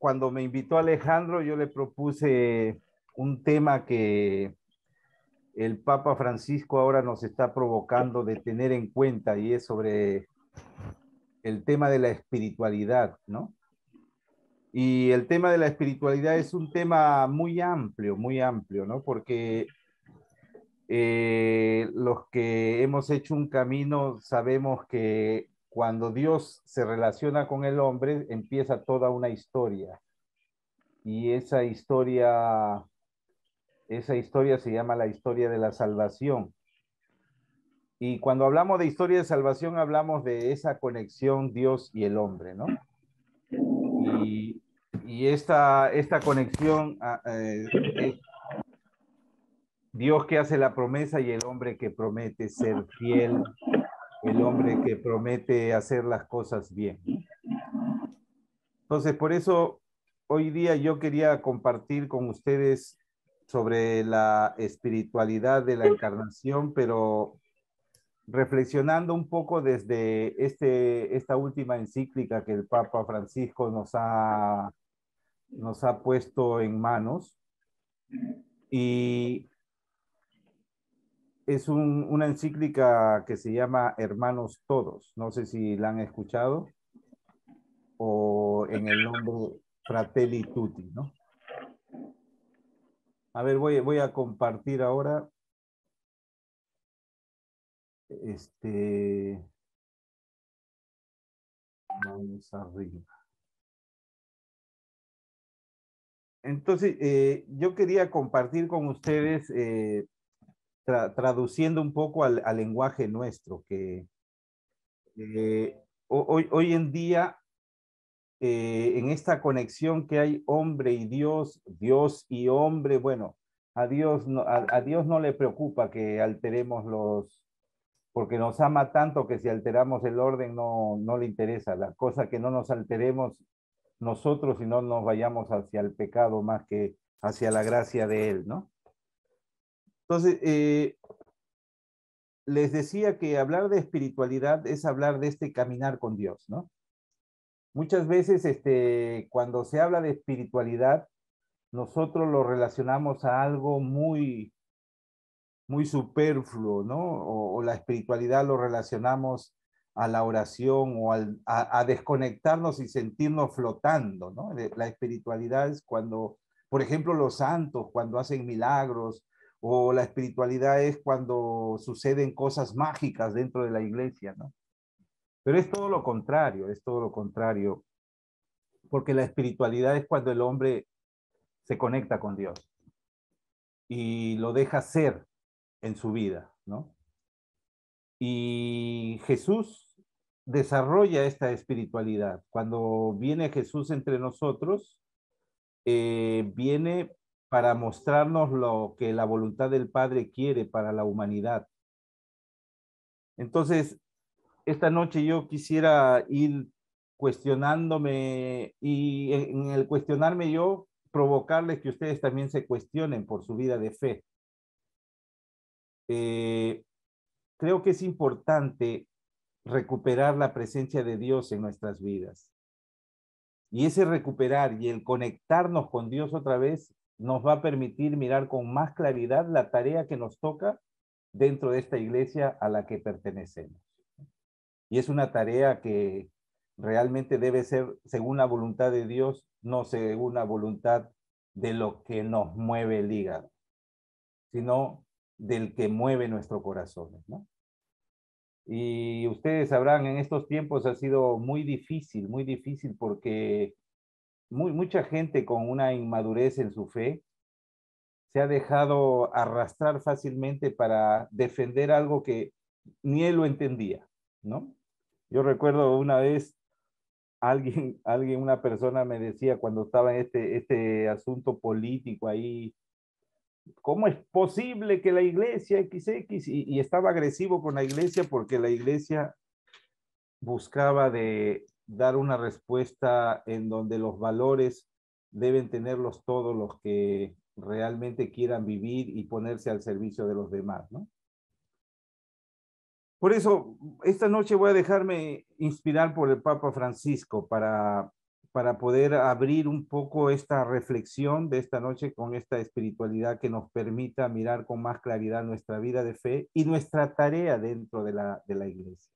cuando me invitó Alejandro, yo le propuse un tema que el Papa Francisco ahora nos está provocando de tener en cuenta y es sobre el tema de la espiritualidad, ¿no? Y el tema de la espiritualidad es un tema muy amplio, ¿no? Porque los que hemos hecho un camino sabemos que cuando Dios se relaciona con el hombre, empieza toda una historia. Y esa historia se llama la historia de la salvación. Y cuando hablamos de historia de salvación, hablamos de esa conexión Dios y el hombre, ¿no? Y, y esta conexión es Dios que hace la promesa y el hombre que promete ser fiel, el hombre que promete hacer las cosas bien, ¿no? Entonces, por eso hoy día yo quería compartir con ustedes sobre la espiritualidad de la encarnación, pero reflexionando un poco desde esta última encíclica que el Papa Francisco nos ha puesto en manos. Y es una encíclica que se llama Hermanos Todos. No sé si la han escuchado o en el nombre Fratelli Tutti, ¿no? A ver, voy a compartir ahora. Vamos arriba. Entonces, yo quería compartir con ustedes, traduciendo un poco al lenguaje nuestro, que hoy en día, en esta conexión que hay hombre y Dios, Dios y hombre, bueno, a Dios no le preocupa que alteremos porque nos ama tanto que si alteramos el orden no le interesa. La cosa que no nos alteremos nosotros y no nos vayamos hacia el pecado más que hacia la gracia de Él, ¿no? Entonces, les decía que hablar de espiritualidad es hablar de este caminar con Dios, ¿no? Muchas veces, cuando se habla de espiritualidad, nosotros lo relacionamos a algo muy superfluo, ¿no? O la espiritualidad lo relacionamos a la oración o a desconectarnos y sentirnos flotando, ¿no? La espiritualidad es cuando, por ejemplo, los santos, cuando hacen milagros, o la espiritualidad es cuando suceden cosas mágicas dentro de la iglesia, ¿no? Pero es todo lo contrario, porque la espiritualidad es cuando el hombre se conecta con Dios y lo deja ser en su vida, ¿no? Y Jesús desarrolla esta espiritualidad. Cuando viene Jesús entre nosotros, viene para mostrarnos lo que la voluntad del Padre quiere para la humanidad. Entonces, esta noche yo quisiera ir cuestionándome y en el cuestionarme yo, provocarles que ustedes también se cuestionen por su vida de fe. Eh, Creo que es importante recuperar la presencia de Dios en nuestras vidas. Y ese recuperar y el conectarnos con Dios otra vez nos va a permitir mirar con más claridad la tarea que nos toca dentro de esta iglesia a la que pertenecemos. Y es una tarea que realmente debe ser según la voluntad de Dios, no según la voluntad de lo que nos mueve el hígado, sino del que mueve nuestro corazón, ¿no? Y ustedes sabrán, en estos tiempos ha sido muy difícil porque mucha gente con una inmadurez en su fe se ha dejado arrastrar fácilmente para defender algo que ni él lo entendía, ¿no? Yo recuerdo una vez una persona me decía cuando estaba en este asunto político ahí, ¿cómo es posible que la iglesia XX y estaba agresivo con la iglesia porque la iglesia buscaba de dar una respuesta en donde los valores deben tenerlos todos los que realmente quieran vivir y ponerse al servicio de los demás, ¿no? Por eso, esta noche voy a dejarme inspirar por el Papa Francisco para para poder abrir un poco esta reflexión de esta noche con esta espiritualidad que nos permita mirar con más claridad nuestra vida de fe y nuestra tarea dentro de la iglesia.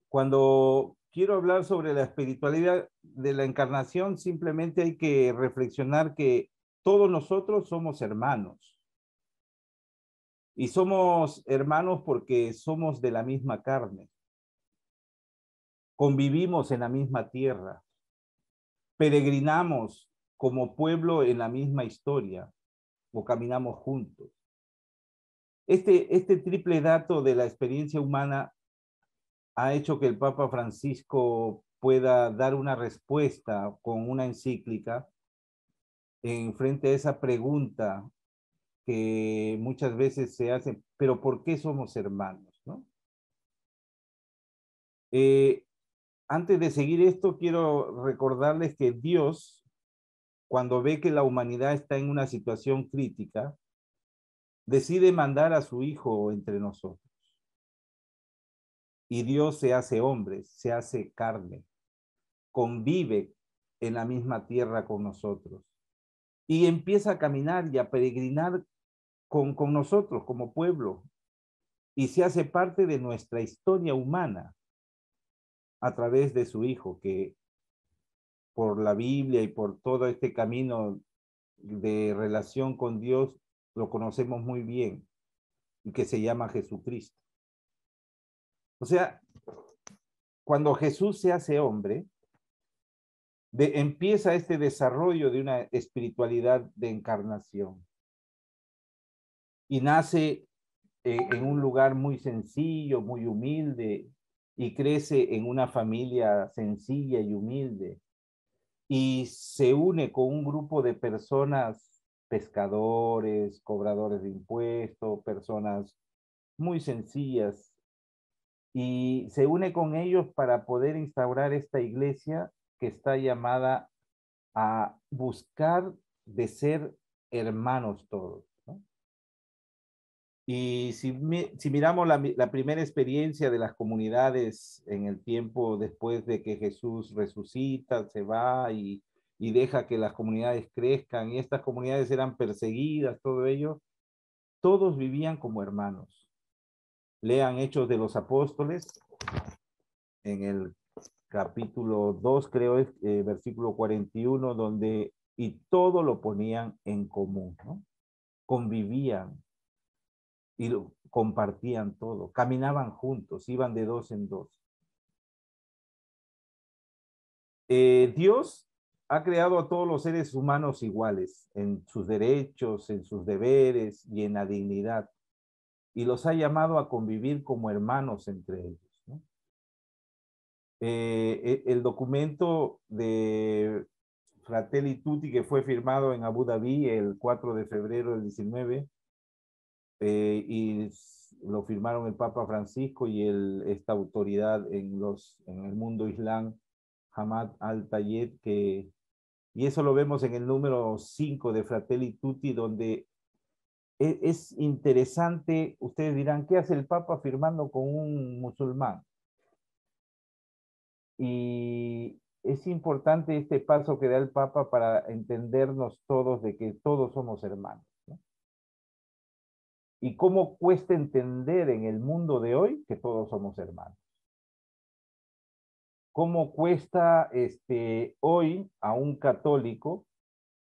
Cuando quiero hablar sobre la espiritualidad de la encarnación, simplemente hay que reflexionar que todos nosotros somos hermanos. Y somos hermanos porque somos de la misma carne. Convivimos en la misma tierra. Peregrinamos como pueblo en la misma historia o caminamos juntos. Este triple dato de la experiencia humana ha hecho que el Papa Francisco pueda dar una respuesta con una encíclica en frente a esa pregunta que muchas veces se hace, pero ¿por qué somos hermanos? ¿No? Antes de seguir esto, quiero recordarles que Dios, cuando ve que la humanidad está en una situación crítica, decide mandar a su Hijo entre nosotros. Y Dios se hace hombre, se hace carne, convive en la misma tierra con nosotros y empieza a caminar y a peregrinar con nosotros como pueblo y se hace parte de nuestra historia humana a través de su Hijo, que por la Biblia y por todo este camino de relación con Dios lo conocemos muy bien y que se llama Jesucristo. O sea, cuando Jesús se hace hombre, empieza este desarrollo de una espiritualidad de encarnación y nace en un lugar muy sencillo, muy humilde y crece en una familia sencilla y humilde y se une con un grupo de personas, pescadores, cobradores de impuestos, personas muy sencillas, y se une con ellos para poder instaurar esta iglesia que está llamada a buscar de ser hermanos todos, ¿no? Y si miramos la primera experiencia de las comunidades en el tiempo después de que Jesús resucita, se va y deja que las comunidades crezcan, y estas comunidades eran perseguidas, todo ello, todos vivían como hermanos. Lean Hechos de los Apóstoles, en el capítulo 2 creo es, versículo 41, donde y todo lo ponían en común, ¿no? Convivían y lo compartían todo, caminaban juntos, iban de dos en dos. Dios ha creado a todos los seres humanos iguales en sus derechos, en sus deberes y en la dignidad, y los ha llamado a convivir como hermanos entre ellos, ¿no? El documento de Fratelli Tutti que fue firmado en Abu Dhabi el 4 de febrero del 19, y lo firmaron el Papa Francisco y esta autoridad en el mundo islam, Hamad al-Tayeb, y eso lo vemos en el número 5 de Fratelli Tutti, donde es interesante. Ustedes dirán, ¿qué hace el Papa firmando con un musulmán? Y es importante este paso que da el Papa para entendernos todos de que todos somos hermanos, ¿no? Y cómo cuesta entender en el mundo de hoy que todos somos hermanos. Cómo cuesta hoy a un católico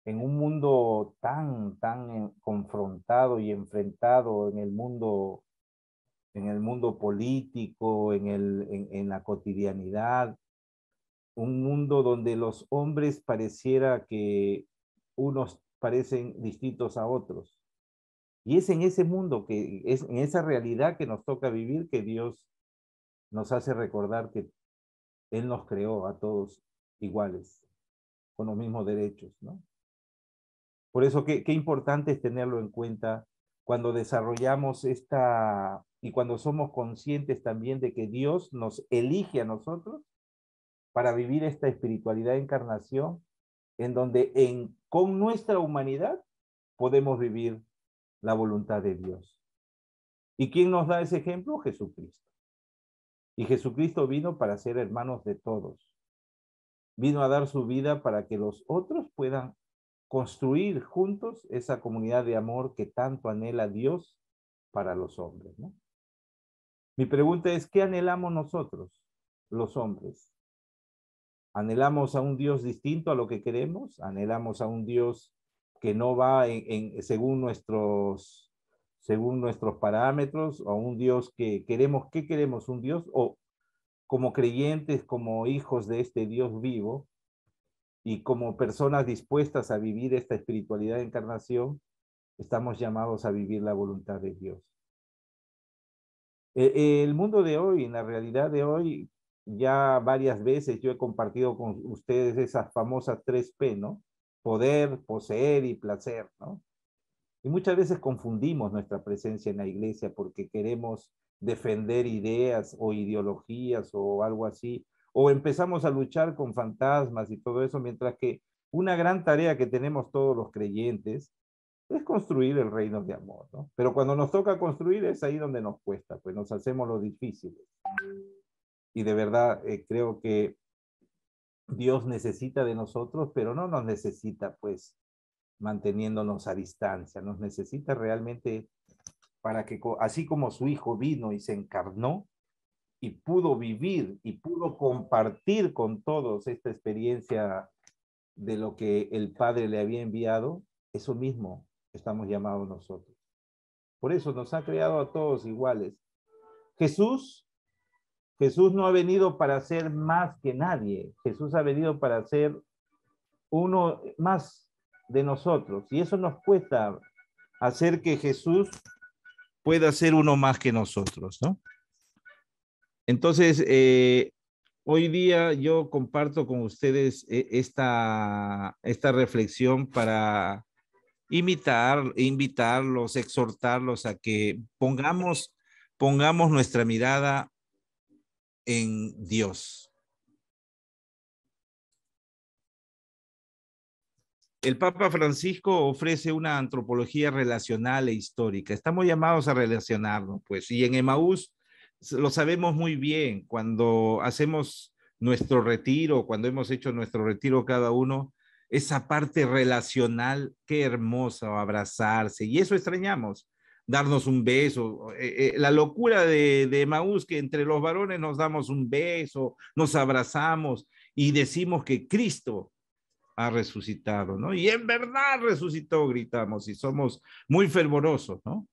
en un mundo tan confrontado y enfrentado en el mundo político, en la cotidianidad, un mundo donde los hombres pareciera que unos parecen distintos a otros. Y es en ese mundo, es en esa realidad que nos toca vivir, que Dios nos hace recordar que Él nos creó a todos iguales, con los mismos derechos, ¿no? Por eso, qué importante es tenerlo en cuenta cuando desarrollamos y cuando somos conscientes también de que Dios nos elige a nosotros para vivir esta espiritualidad de encarnación, en donde con nuestra humanidad podemos vivir la voluntad de Dios. ¿Y quién nos da ese ejemplo? Jesucristo. Y Jesucristo vino para ser hermanos de todos. Vino a dar su vida para que los otros puedan construir juntos esa comunidad de amor que tanto anhela Dios para los hombres, ¿no? Mi pregunta es, ¿qué anhelamos nosotros, los hombres? ¿Anhelamos a un Dios distinto a lo que queremos? ¿Anhelamos a un Dios que no va según nuestros parámetros? ¿O a un Dios que queremos? ¿Qué queremos? ¿Un Dios? ¿O como creyentes, como hijos de este Dios vivo y como personas dispuestas a vivir esta espiritualidad de encarnación, estamos llamados a vivir la voluntad de Dios? El mundo de hoy, en la realidad de hoy, ya varias veces yo he compartido con ustedes esas famosas 3P, ¿no? Poder, poseer y placer, ¿no? Y muchas veces confundimos nuestra presencia en la iglesia porque queremos defender ideas o ideologías o algo así, o empezamos a luchar con fantasmas y todo eso, mientras que una gran tarea que tenemos todos los creyentes es construir el reino de amor, ¿no? Pero cuando nos toca construir es ahí donde nos cuesta, pues nos hacemos lo difícil. Y de verdad creo que Dios necesita de nosotros, pero no nos necesita pues manteniéndonos a distancia, nos necesita realmente para que así como su Hijo vino y se encarnó y pudo vivir y pudo compartir con todos esta experiencia de lo que el Padre le había enviado, eso mismo estamos llamados nosotros. Por eso nos ha creado a todos iguales. Jesús, Jesús no ha venido para ser más que nadie. Jesús ha venido para ser uno más de nosotros. Y eso nos cuesta hacer que Jesús pueda ser uno más que nosotros, ¿no? Entonces, hoy día yo comparto con ustedes esta reflexión para invitarlos, exhortarlos a que pongamos nuestra mirada en Dios. El Papa Francisco ofrece una antropología relacional e histórica. Estamos llamados a relacionarnos, pues, y en Emaús lo sabemos muy bien. Cuando hacemos nuestro retiro, cuando hemos hecho nuestro retiro cada uno, esa parte relacional, qué hermoso abrazarse, y eso extrañamos, darnos un beso. La locura de Emaús, que entre los varones nos damos un beso, nos abrazamos y decimos que Cristo ha resucitado, ¿no? Y en verdad resucitó, gritamos, y somos muy fervorosos, ¿no?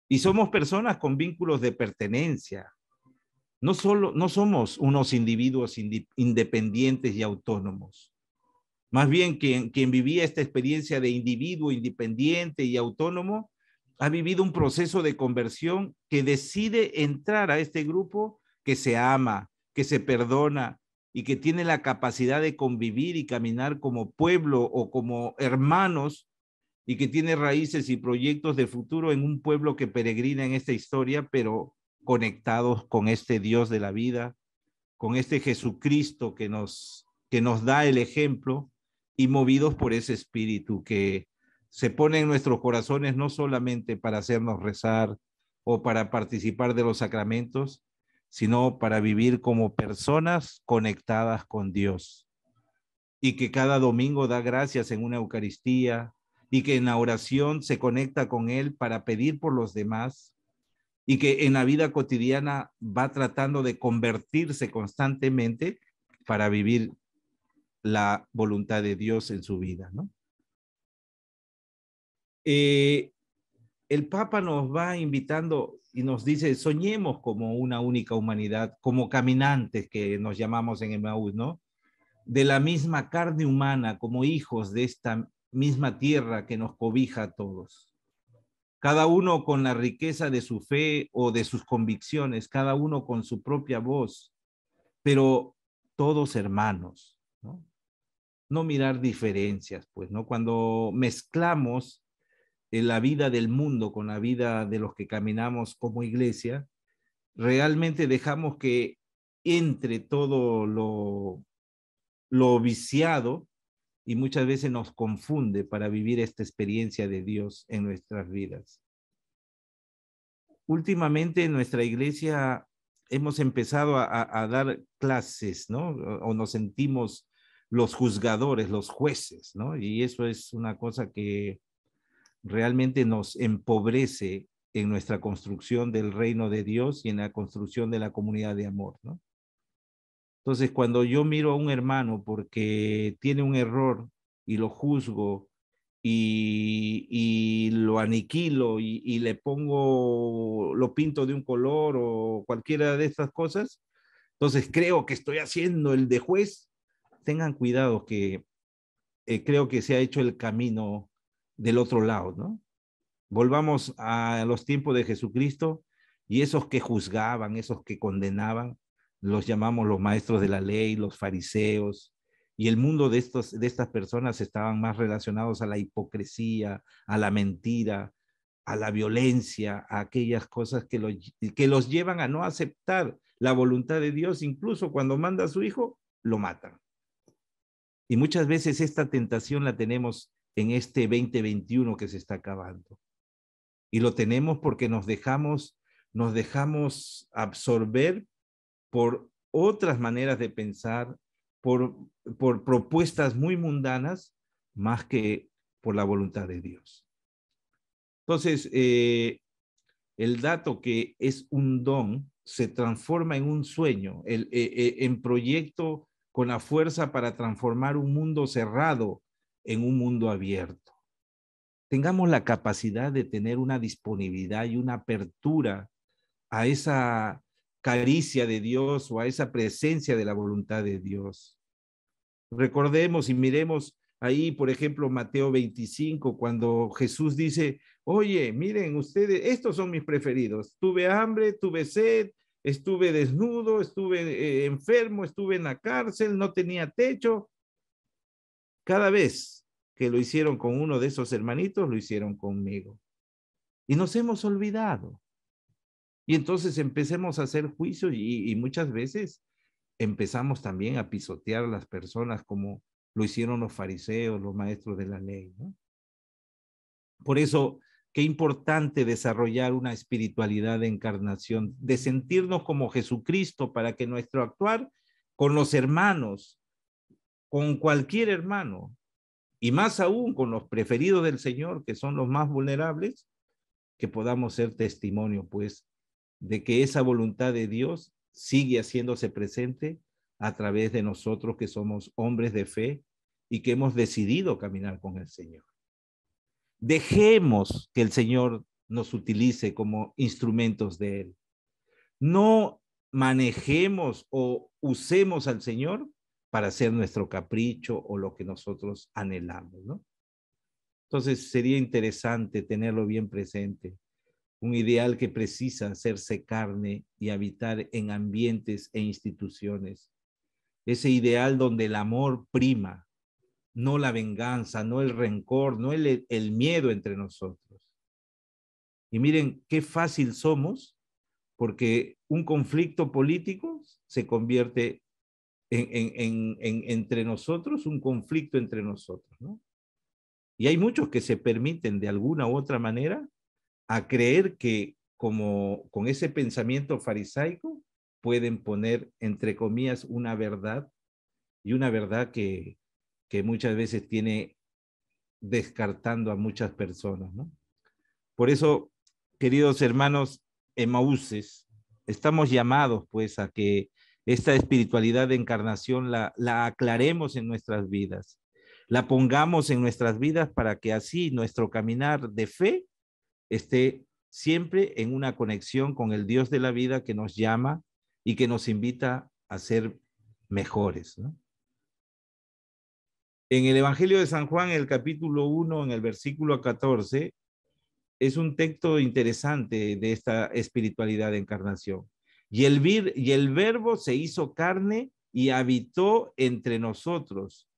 Y somos personas con vínculos de pertenencia. No somos unos individuos independientes y autónomos. Más bien, quien vivía esta experiencia de individuo independiente y autónomo, ha vivido un proceso de conversión que decide entrar a este grupo que se ama, que se perdona, y que tiene la capacidad de convivir y caminar como pueblo o como hermanos, y que tiene raíces y proyectos de futuro en un pueblo que peregrina en esta historia, pero conectados con este Dios de la vida, con este Jesucristo que nos da el ejemplo, y movidos por ese espíritu que se pone en nuestros corazones no solamente para hacernos rezar o para participar de los sacramentos, sino para vivir como personas conectadas con Dios, y que cada domingo da gracias en una Eucaristía, y que en la oración se conecta con Él para pedir por los demás, y que en la vida cotidiana va tratando de convertirse constantemente para vivir la voluntad de Dios en su vida, ¿no? El Papa nos va invitando y nos dice, soñemos como una única humanidad, como caminantes que nos llamamos en Emaús, ¿no? De la misma carne humana, como hijos de esta misma tierra que nos cobija a todos. Cada uno con la riqueza de su fe o de sus convicciones, cada uno con su propia voz, pero todos hermanos, ¿no? No mirar diferencias, pues, ¿no? Cuando mezclamos la vida del mundo con la vida de los que caminamos como iglesia, realmente dejamos que entre todo lo viciado, y muchas veces nos confunde para vivir esta experiencia de Dios en nuestras vidas. Últimamente nuestra iglesia hemos empezado a dar clases, ¿no? O nos sentimos los juzgadores, los jueces, ¿no? Y eso es una cosa que realmente nos empobrece en nuestra construcción del reino de Dios y en la construcción de la comunidad de amor, ¿no? Entonces, cuando yo miro a un hermano porque tiene un error y lo juzgo y lo aniquilo y le pongo, lo pinto de un color o cualquiera de estas cosas, entonces creo que estoy haciendo el de juez. Tengan cuidado que creo que se ha hecho el camino del otro lado, ¿no? Volvamos a los tiempos de Jesucristo y esos que juzgaban, esos que condenaban, los llamamos los maestros de la ley, los fariseos, y el mundo de estas personas estaban más relacionados a la hipocresía, a la mentira, a la violencia, a aquellas cosas que los llevan a no aceptar la voluntad de Dios, incluso cuando manda a su hijo, lo matan. Y muchas veces esta tentación la tenemos en este 2021 que se está acabando. Y lo tenemos porque nos dejamos absorber por otras maneras de pensar, por, por propuestas muy mundanas, más que por la voluntad de Dios. Entonces, el dato que es un don se transforma en un sueño, en proyecto con la fuerza para transformar un mundo cerrado en un mundo abierto. Tengamos la capacidad de tener una disponibilidad y una apertura a esa caricia de Dios o a esa presencia de la voluntad de Dios. Recordemos y miremos ahí, por ejemplo, Mateo 25, cuando Jesús dice, oye, miren ustedes, estos son mis preferidos. Tuve hambre, tuve sed, estuve desnudo, estuve enfermo, estuve en la cárcel, no tenía techo. Cada vez que lo hicieron con uno de esos hermanitos, lo hicieron conmigo. Y nos hemos olvidado. Y entonces empecemos a hacer juicios y muchas veces empezamos también a pisotear a las personas como lo hicieron los fariseos, los maestros de la ley, ¿no? Por eso, qué importante desarrollar una espiritualidad de encarnación, de sentirnos como Jesucristo para que nuestro actuar con los hermanos, con cualquier hermano, y más aún con los preferidos del Señor, que son los más vulnerables, que podamos ser testimonio, pues, de que esa voluntad de Dios sigue haciéndose presente a través de nosotros que somos hombres de fe y que hemos decidido caminar con el Señor. Dejemos que el Señor nos utilice como instrumentos de Él. No manejemos o usemos al Señor para hacer nuestro capricho o lo que nosotros anhelamos, ¿no? Entonces sería interesante tenerlo bien presente. Un ideal que precisa hacerse carne y habitar en ambientes e instituciones. Ese ideal donde el amor prima, no la venganza, no el rencor, no el miedo entre nosotros. Y miren qué fácil somos, porque un conflicto político se convierte entre nosotros, un conflicto entre nosotros, ¿no? Y hay muchos que se permiten de alguna u otra manera a creer que como con ese pensamiento farisaico pueden poner entre comillas una verdad y una verdad que muchas veces tiene descartando a muchas personas, ¿no? Por eso, queridos hermanos Emauses, estamos llamados pues a que esta espiritualidad de encarnación la aclaremos en nuestras vidas, la pongamos en nuestras vidas para que así nuestro caminar de fe esté siempre en una conexión con el Dios de la vida que nos llama y que nos invita a ser mejores, ¿no? En el Evangelio de San Juan, en el capítulo 1, en el versículo 14, es un texto interesante de esta espiritualidad de encarnación. Y el verbo se hizo carne y habitó entre nosotros.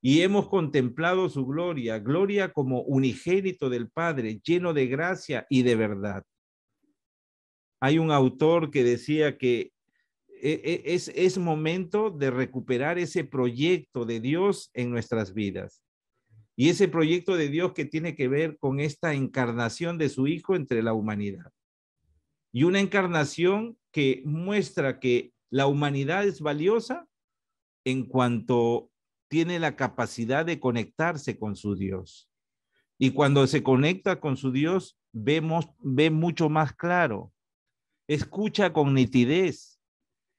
Y hemos contemplado su gloria, gloria como unigénito del Padre, lleno de gracia y de verdad. Hay un autor que decía que es momento de recuperar ese proyecto de Dios en nuestras vidas. Y ese proyecto de Dios que tiene que ver con esta encarnación de su Hijo entre la humanidad. y una encarnación que muestra que la humanidad es valiosa en cuanto tiene la capacidad de conectarse con su Dios. Y cuando se conecta con su Dios, ve mucho más claro, escucha con nitidez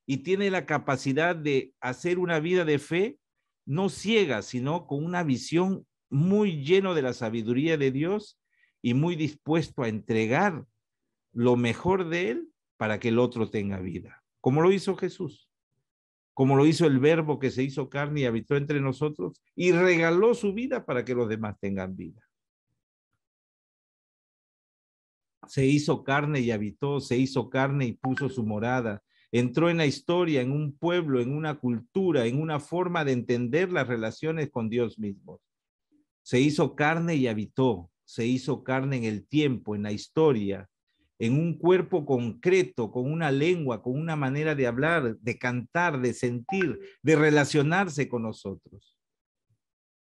y tiene la capacidad de hacer una vida de fe, no ciega, sino con una visión muy lleno de la sabiduría de Dios y muy dispuesto a entregar lo mejor de él para que el otro tenga vida, como lo hizo Jesús, como lo hizo el Verbo que se hizo carne y habitó entre nosotros y regaló su vida para que los demás tengan vida. Se hizo carne y habitó, se hizo carne y puso su morada. Entró en la historia, en un pueblo, en una cultura, en una forma de entender las relaciones con Dios mismo. Se hizo carne y habitó, se hizo carne en el tiempo, en la historia, en un cuerpo concreto, con una lengua, con una manera de hablar, de cantar, de sentir, de relacionarse con nosotros.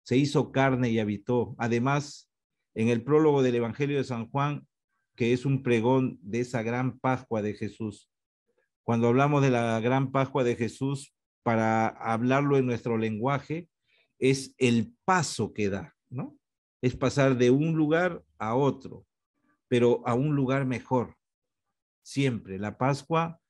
Se hizo carne y habitó. Además, en el prólogo del Evangelio de San Juan, que es un pregón de esa gran Pascua de Jesús, cuando hablamos de la gran Pascua de Jesús, para hablarlo en nuestro lenguaje, es el paso que da, ¿no? Es pasar de un lugar a otro, pero a un lugar mejor. Siempre, la Pascua,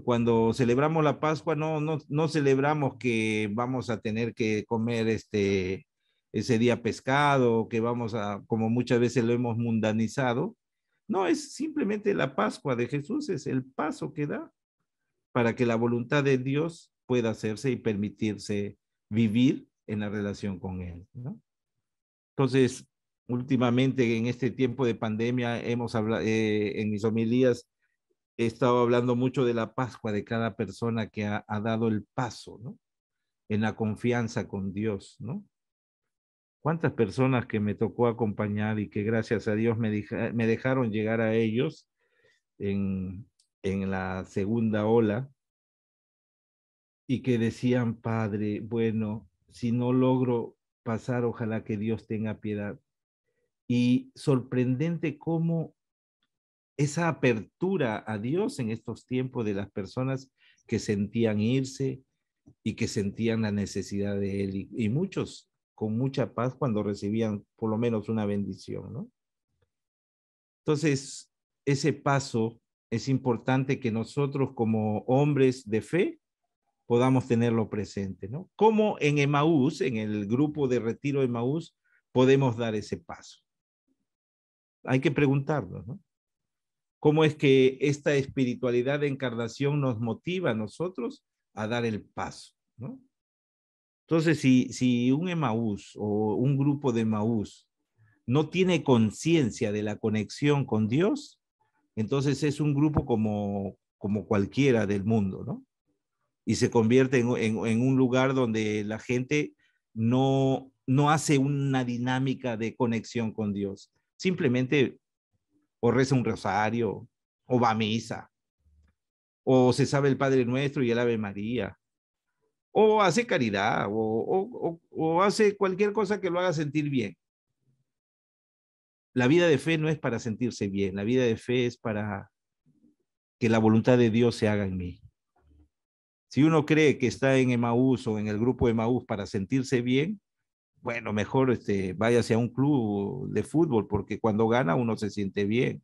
cuando celebramos la Pascua, no celebramos que vamos a tener que comer ese día pescado, que vamos a, como muchas veces lo hemos mundanizado. No, es simplemente la Pascua de Jesús, es el paso que da para que la voluntad de Dios pueda hacerse y permitirse vivir en la relación con Él, ¿no? Entonces, últimamente en este tiempo de pandemia hemos hablado, en mis homilías he estado hablando mucho de la Pascua de cada persona que ha dado el paso, ¿no? En la confianza con Dios, ¿no? ¿Cuántas personas que me tocó acompañar y que gracias a Dios me dejaron llegar a ellos en la segunda ola y que decían, Padre, bueno, si no logro pasar, ojalá que Dios tenga piedad? Y sorprendente cómo esa apertura a Dios en estos tiempos de las personas que sentían irse y que sentían la necesidad de Él, y muchos con mucha paz cuando recibían por lo menos una bendición, ¿no? Entonces, ese paso es importante que nosotros como hombres de fe podamos tenerlo presente, ¿no? ¿Cómo en Emaús, en el grupo de retiro de Emaús, podemos dar ese paso? Hay que preguntarnos, ¿no? ¿Cómo es que esta espiritualidad de encarnación nos motiva a nosotros a dar el paso, ¿no? Entonces, si un Emaús o un grupo de Emaús no tiene conciencia de la conexión con Dios, entonces es un grupo como cualquiera del mundo, ¿no? Y se convierte en un lugar donde la gente no hace una dinámica de conexión con Dios. Simplemente o reza un rosario, o va a misa, o se sabe el Padre Nuestro y el Ave María, o hace caridad, o hace cualquier cosa que lo haga sentir bien. La vida de fe no es para sentirse bien, la vida de fe es para que la voluntad de Dios se haga en mí. Si uno cree que está en Emaús o en el grupo de Emaús para sentirse bien, bueno, mejor váyase a un club de fútbol, porque cuando gana uno se siente bien.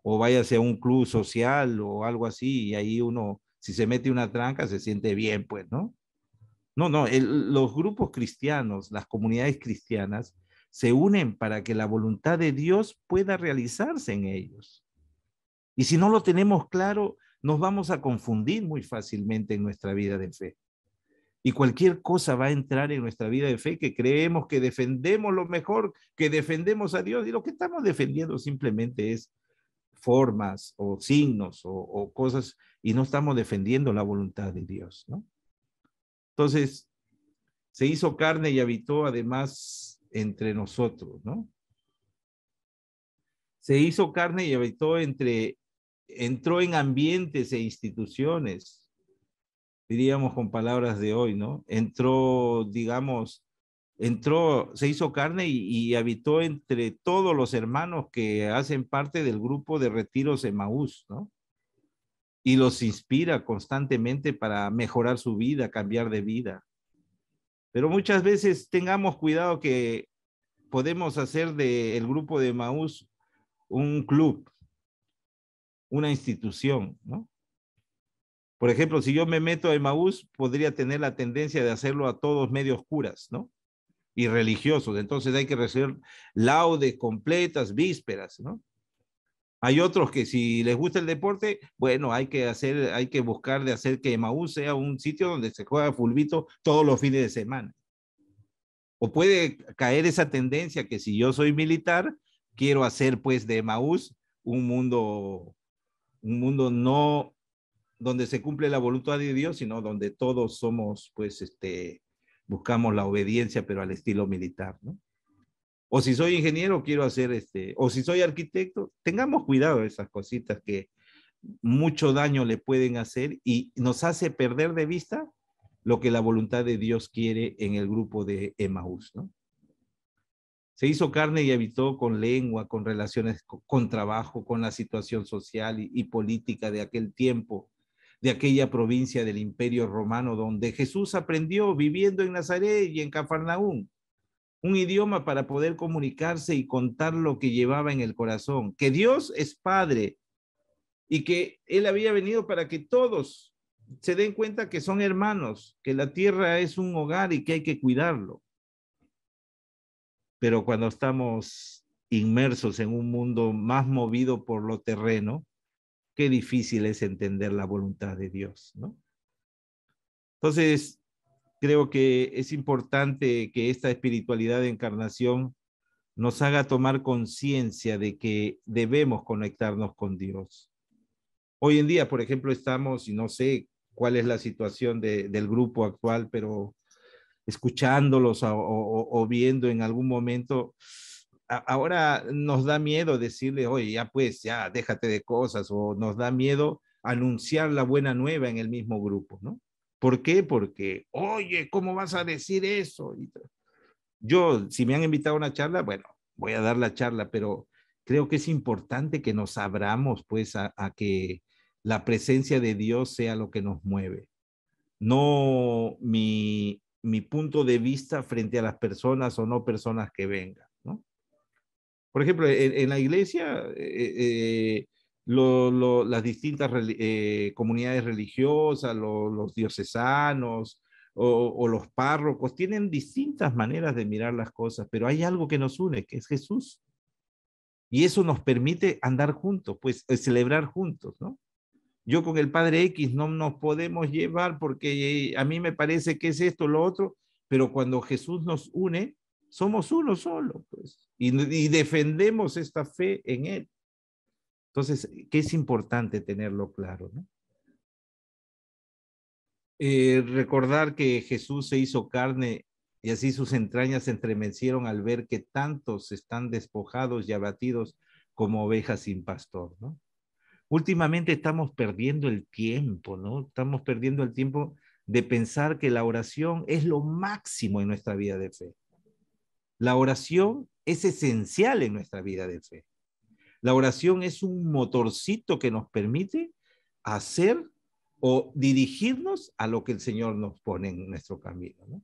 O váyase a un club social o algo así, y ahí uno, si se mete una tranca, se siente bien, pues, ¿no? No, los grupos cristianos, las comunidades cristianas, se unen para que la voluntad de Dios pueda realizarse en ellos. Y si no lo tenemos claro, nos vamos a confundir muy fácilmente en nuestra vida de fe. Y cualquier cosa va a entrar en nuestra vida de fe que creemos que defendemos lo mejor, que defendemos a Dios, y lo que estamos defendiendo simplemente es formas o signos o cosas, y no estamos defendiendo la voluntad de Dios, ¿no? Entonces, se hizo carne y habitó además entre nosotros, ¿no? Se hizo carne y habitó entró en ambientes e instituciones, diríamos con palabras de hoy, ¿no? Entró, digamos, se hizo carne y habitó entre todos los hermanos que hacen parte del grupo de retiros Emaús, ¿no? y los inspira constantemente para mejorar su vida, cambiar de vida. Pero muchas veces tengamos cuidado que podemos hacer del grupo de Emaús un club, una institución, ¿no? Por ejemplo, si yo me meto a Emaús, podría tener la tendencia de hacerlo a todos medios curas, ¿no? Y religiosos. Entonces hay que recibir laudes completas, vísperas, ¿no? Hay otros que si les gusta el deporte, bueno, hay que buscar de hacer que Emaús sea un sitio donde se juega fulbito todos los fines de semana. O puede caer esa tendencia que si yo soy militar, quiero hacer pues de Emaús un mundo no donde se cumple la voluntad de Dios, sino donde todos somos pues buscamos la obediencia, pero al estilo militar, ¿no? O si soy ingeniero, quiero hacer o si soy arquitecto, tengamos cuidado de esas cositas que mucho daño le pueden hacer y nos hace perder de vista lo que la voluntad de Dios quiere en el grupo de Emaús, ¿no? Se hizo carne y habitó con lengua, con relaciones, con trabajo, con la situación social y política de aquel tiempo, de aquella provincia del Imperio Romano, donde Jesús aprendió viviendo en Nazaret y en Cafarnaúm un idioma para poder comunicarse y contar lo que llevaba en el corazón, que Dios es Padre y que Él había venido para que todos se den cuenta que son hermanos, que la tierra es un hogar y que hay que cuidarlo. Pero cuando estamos inmersos en un mundo más movido por lo terreno, qué difícil es entender la voluntad de Dios, ¿no? Entonces, creo que es importante que esta espiritualidad de encarnación nos haga tomar conciencia de que debemos conectarnos con Dios. Hoy en día, por ejemplo, estamos, y no sé cuál es la situación del grupo actual, pero escuchándolos o viendo en algún momento, ahora nos da miedo decirle, oye, ya pues, ya déjate de cosas, o nos da miedo anunciar la buena nueva en el mismo grupo, ¿no? ¿Por qué? Porque, oye, ¿cómo vas a decir eso? Yo, si me han invitado a una charla, bueno, voy a dar la charla, pero creo que es importante que nos abramos, pues, a que la presencia de Dios sea lo que nos mueve, no mi punto de vista frente a las personas o no personas que vengan, ¿no? Por ejemplo, en la iglesia, las distintas comunidades religiosas, los diocesanos o los párrocos tienen distintas maneras de mirar las cosas, pero hay algo que nos une, que es Jesús. Y eso nos permite andar juntos, pues celebrar juntos, ¿no? Yo con el padre X no nos podemos llevar porque a mí me parece que es esto, lo otro, pero cuando Jesús nos une, somos uno solo, pues, y defendemos esta fe en Él. Entonces, que es importante tenerlo claro, ¿no? Recordar que Jesús se hizo carne y así sus entrañas se entremecieron al ver que tantos están despojados y abatidos como ovejas sin pastor, ¿no? Últimamente estamos perdiendo el tiempo, ¿no? Estamos perdiendo el tiempo de pensar que la oración es lo máximo en nuestra vida de fe. La oración es esencial en nuestra vida de fe. La oración es un motorcito que nos permite hacer o dirigirnos a lo que el Señor nos pone en nuestro camino, ¿no?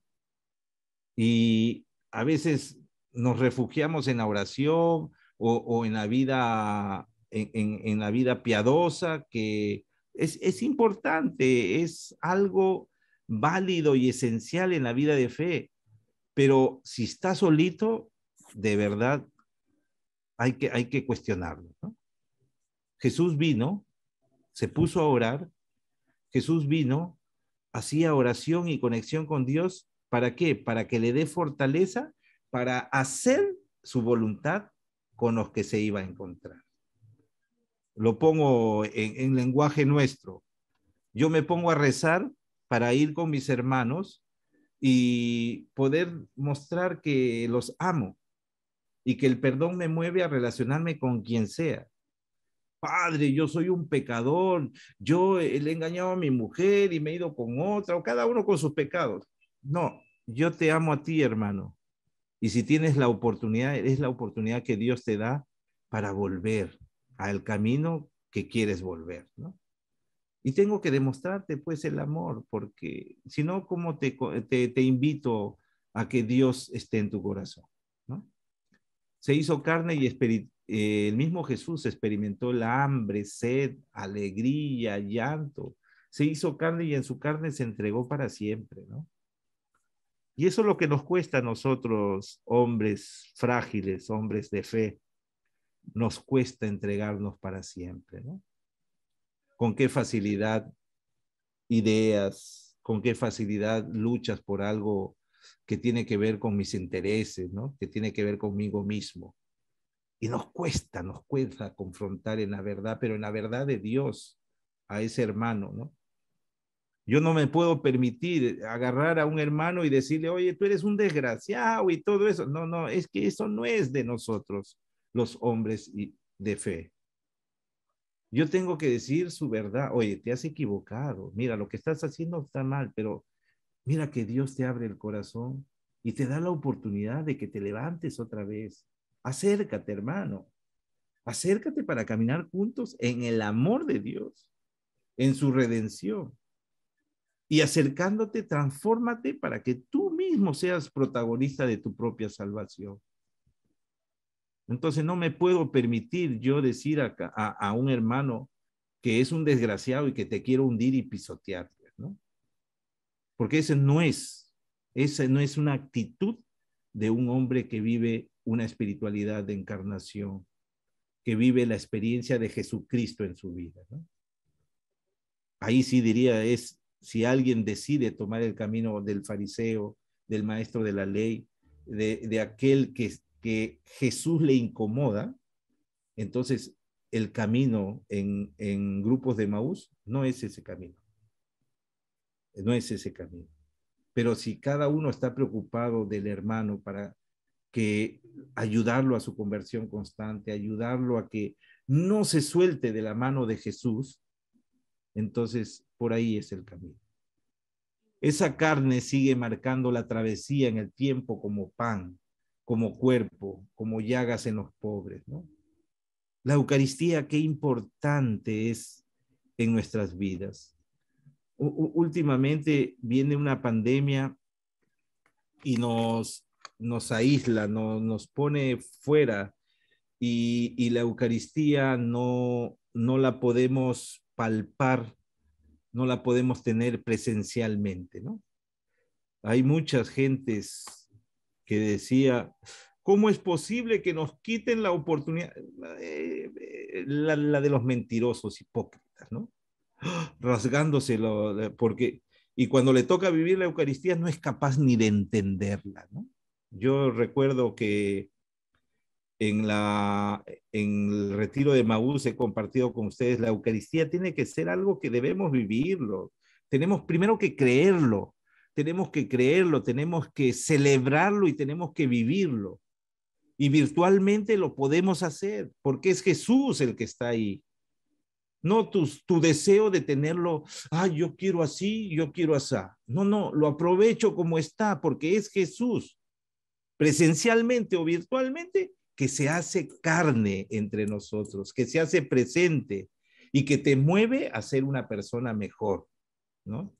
Y a veces nos refugiamos en la oración o en la vida, en la vida piadosa, que es importante, es algo válido y esencial en la vida de fe, pero si está solito, de verdad hay que cuestionarlo, ¿no? Jesús vino, se puso a orar, Jesús vino, hacía oración y conexión con Dios. ¿Para qué? Para que le dé fortaleza para hacer su voluntad con los que se iba a encontrar. Lo pongo en lenguaje nuestro. Yo me pongo a rezar para ir con mis hermanos y poder mostrar que los amo y que el perdón me mueve a relacionarme con quien sea. Padre, yo soy un pecador, yo le he engañado a mi mujer y me he ido con otra, o cada uno con sus pecados. No, yo te amo a ti, hermano. Y si tienes la oportunidad, es la oportunidad que Dios te da para volver al camino que quieres volver, ¿no? Y tengo que demostrarte pues el amor, porque si no, ¿cómo te invito a que Dios esté en tu corazón? ¿No? Se hizo carne y el mismo Jesús experimentó la hambre, sed, alegría, llanto. Se hizo carne y en su carne se entregó para siempre, ¿no? Y eso es lo que nos cuesta a nosotros, hombres frágiles, hombres de fe, nos cuesta entregarnos para siempre, ¿no? Con qué facilidad ideas, con qué facilidad luchas por algo que tiene que ver con mis intereses, ¿no? Que tiene que ver conmigo mismo. Y nos cuesta confrontar en la verdad, pero en la verdad de Dios a ese hermano, ¿no? Yo no me puedo permitir agarrar a un hermano y decirle, oye, tú eres un desgraciado y todo eso. No, no, es que eso no es de nosotros, los hombres de fe. Yo tengo que decir su verdad. Oye, te has equivocado. Mira, lo que estás haciendo está mal, pero mira que Dios te abre el corazón y te da la oportunidad de que te levantes otra vez. Acércate, hermano. Acércate para caminar juntos en el amor de Dios, en su redención. Y acercándote, transfórmate para que tú mismo seas protagonista de tu propia salvación. Entonces no me puedo permitir yo decir a un hermano que es un desgraciado y que te quiero hundir y pisotear, ¿no? Porque esa no es una actitud de un hombre que vive una espiritualidad de encarnación, que vive la experiencia de Jesucristo en su vida, ¿no? Ahí sí diría, es si alguien decide tomar el camino del fariseo, del maestro de la ley, de aquel que Jesús le incomoda, entonces el camino en grupos de Maús no es ese camino, no es ese camino. Pero si cada uno está preocupado del hermano para que ayudarlo a su conversión constante, ayudarlo a que no se suelte de la mano de Jesús, entonces por ahí es el camino. Esa carne sigue marcando la travesía en el tiempo como pan, como cuerpo, como llagas en los pobres, ¿no? La Eucaristía, qué importante es en nuestras vidas. Últimamente viene una pandemia y nos aísla, nos pone fuera y la Eucaristía no la podemos palpar, no la podemos tener presencialmente, ¿no? Hay muchas gentes que decía, ¿cómo es posible que nos quiten la oportunidad? La de los mentirosos hipócritas, ¿no? Rasgándoselo, porque, y cuando le toca vivir la Eucaristía no es capaz ni de entenderla, ¿no? Yo recuerdo que en el retiro de Maús he compartido con ustedes, la Eucaristía tiene que ser algo que debemos vivirlo. Tenemos primero que creerlo, tenemos que celebrarlo y tenemos que vivirlo. Y virtualmente lo podemos hacer porque es Jesús el que está ahí. No tu deseo de tenerlo, yo quiero así, yo quiero así. No, no, lo aprovecho como está porque es Jesús, presencialmente o virtualmente, que se hace carne entre nosotros, que se hace presente y que te mueve a ser una persona mejor, ¿no?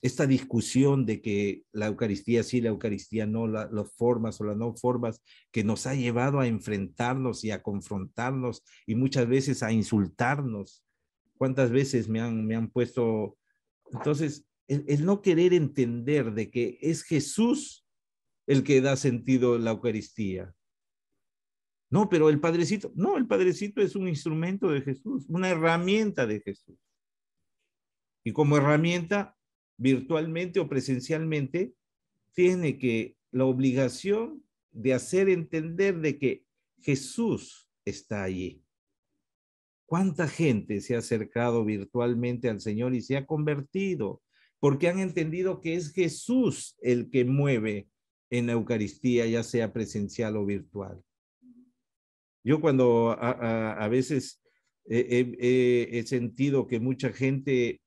Esta discusión de que la Eucaristía sí, la Eucaristía no, las formas o las no formas, que nos ha llevado a enfrentarnos y a confrontarnos y muchas veces a insultarnos. ¿Cuántas veces me han puesto? Entonces, el no querer entender de que es Jesús el que da sentido a la Eucaristía. No, pero el Padrecito, no, el Padrecito es un instrumento de Jesús, una herramienta de Jesús. Y como herramienta, virtualmente o presencialmente, tiene que la obligación de hacer entender de que Jesús está allí. ¿Cuánta gente se ha acercado virtualmente al Señor y se ha convertido? Porque han entendido que es Jesús el que mueve en la Eucaristía, ya sea presencial o virtual. Yo cuando a veces he sentido que mucha gente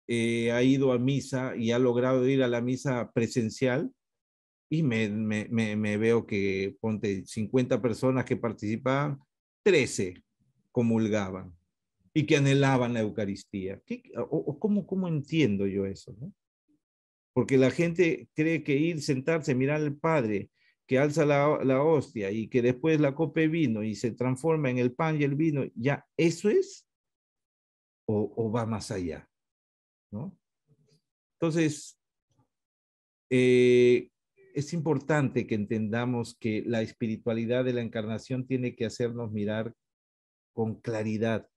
ha ido a misa y ha logrado ir a la misa presencial y me veo que, ponte, 50 personas que participaban, 13 comulgaban. y que anhelaban la Eucaristía. ¿Cómo entiendo yo eso, no? Porque la gente cree que ir, sentarse, mirar al Padre, que alza la hostia y que después la copa de vino y se transforma en el pan y el vino, ¿ya eso es? ¿O va más allá? ¿No? Entonces, es importante que entendamos que la espiritualidad de la encarnación tiene que hacernos mirar con claridad,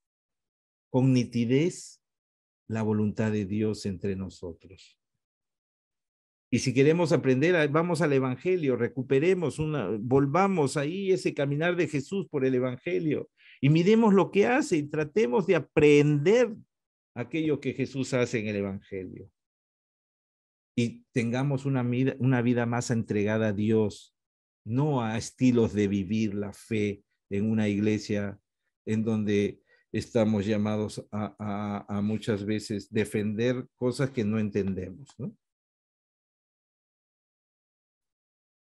con nitidez, la voluntad de Dios entre nosotros. Y si queremos aprender, vamos al Evangelio, recuperemos volvamos ahí ese caminar de Jesús por el Evangelio y miremos lo que hace y tratemos de aprender aquello que Jesús hace en el Evangelio. Y tengamos una vida más entregada a Dios, no a estilos de vivir la fe en una iglesia en donde estamos llamados a muchas veces defender cosas que no entendemos, ¿no?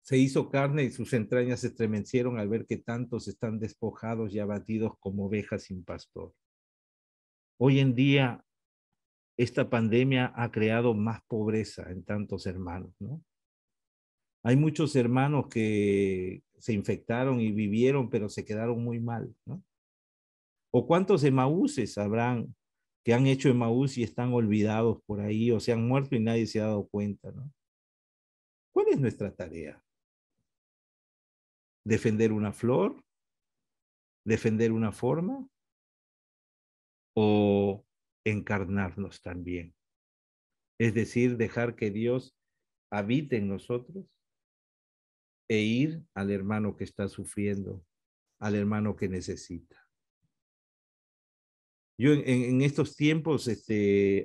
Se hizo carne y sus entrañas se estremecieron al ver que tantos están despojados y abatidos como ovejas sin pastor. Hoy en día, esta pandemia ha creado más pobreza en tantos hermanos, ¿no? Hay muchos hermanos que se infectaron y vivieron, pero se quedaron muy mal, ¿no? ¿O cuántos Emaúses habrán que han hecho Emaús y están olvidados por ahí o se han muerto y nadie se ha dado cuenta, ¿no? ¿Cuál es nuestra tarea? ¿Defender una flor? ¿Defender una forma? ¿O encarnarnos también? Es decir, dejar que Dios habite en nosotros e ir al hermano que está sufriendo, al hermano que necesita. Yo en estos tiempos,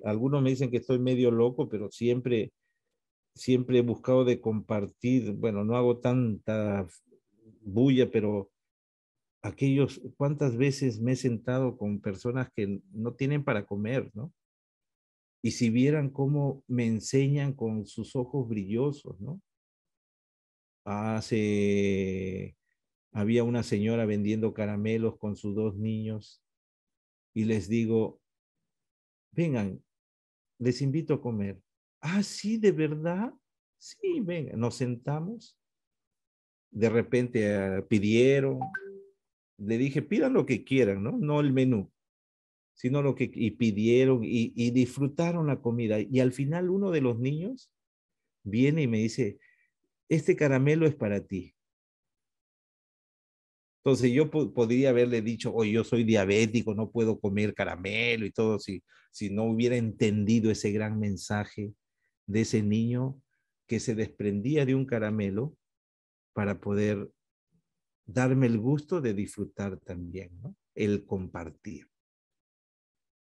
algunos me dicen que estoy medio loco, pero siempre he buscado de compartir, bueno, no hago tanta bulla, pero cuántas veces me he sentado con personas que no tienen para comer, ¿no? Y si vieran cómo me enseñan con sus ojos brillosos, ¿no? Había una señora vendiendo caramelos con sus 2 niños y les digo, vengan, les invito a comer. Ah, sí, ¿de verdad? Sí, vengan, nos sentamos. De repente pidieron, le dije, pidan lo que quieran, ¿no? No el menú, sino y pidieron y disfrutaron la comida. Y al final uno de los niños viene y me dice, este caramelo es para ti. Entonces yo podría haberle dicho, oye, yo soy diabético, no puedo comer caramelo y todo, si no hubiera entendido ese gran mensaje de ese niño que se desprendía de un caramelo para poder darme el gusto de disfrutar también, ¿no? El compartir.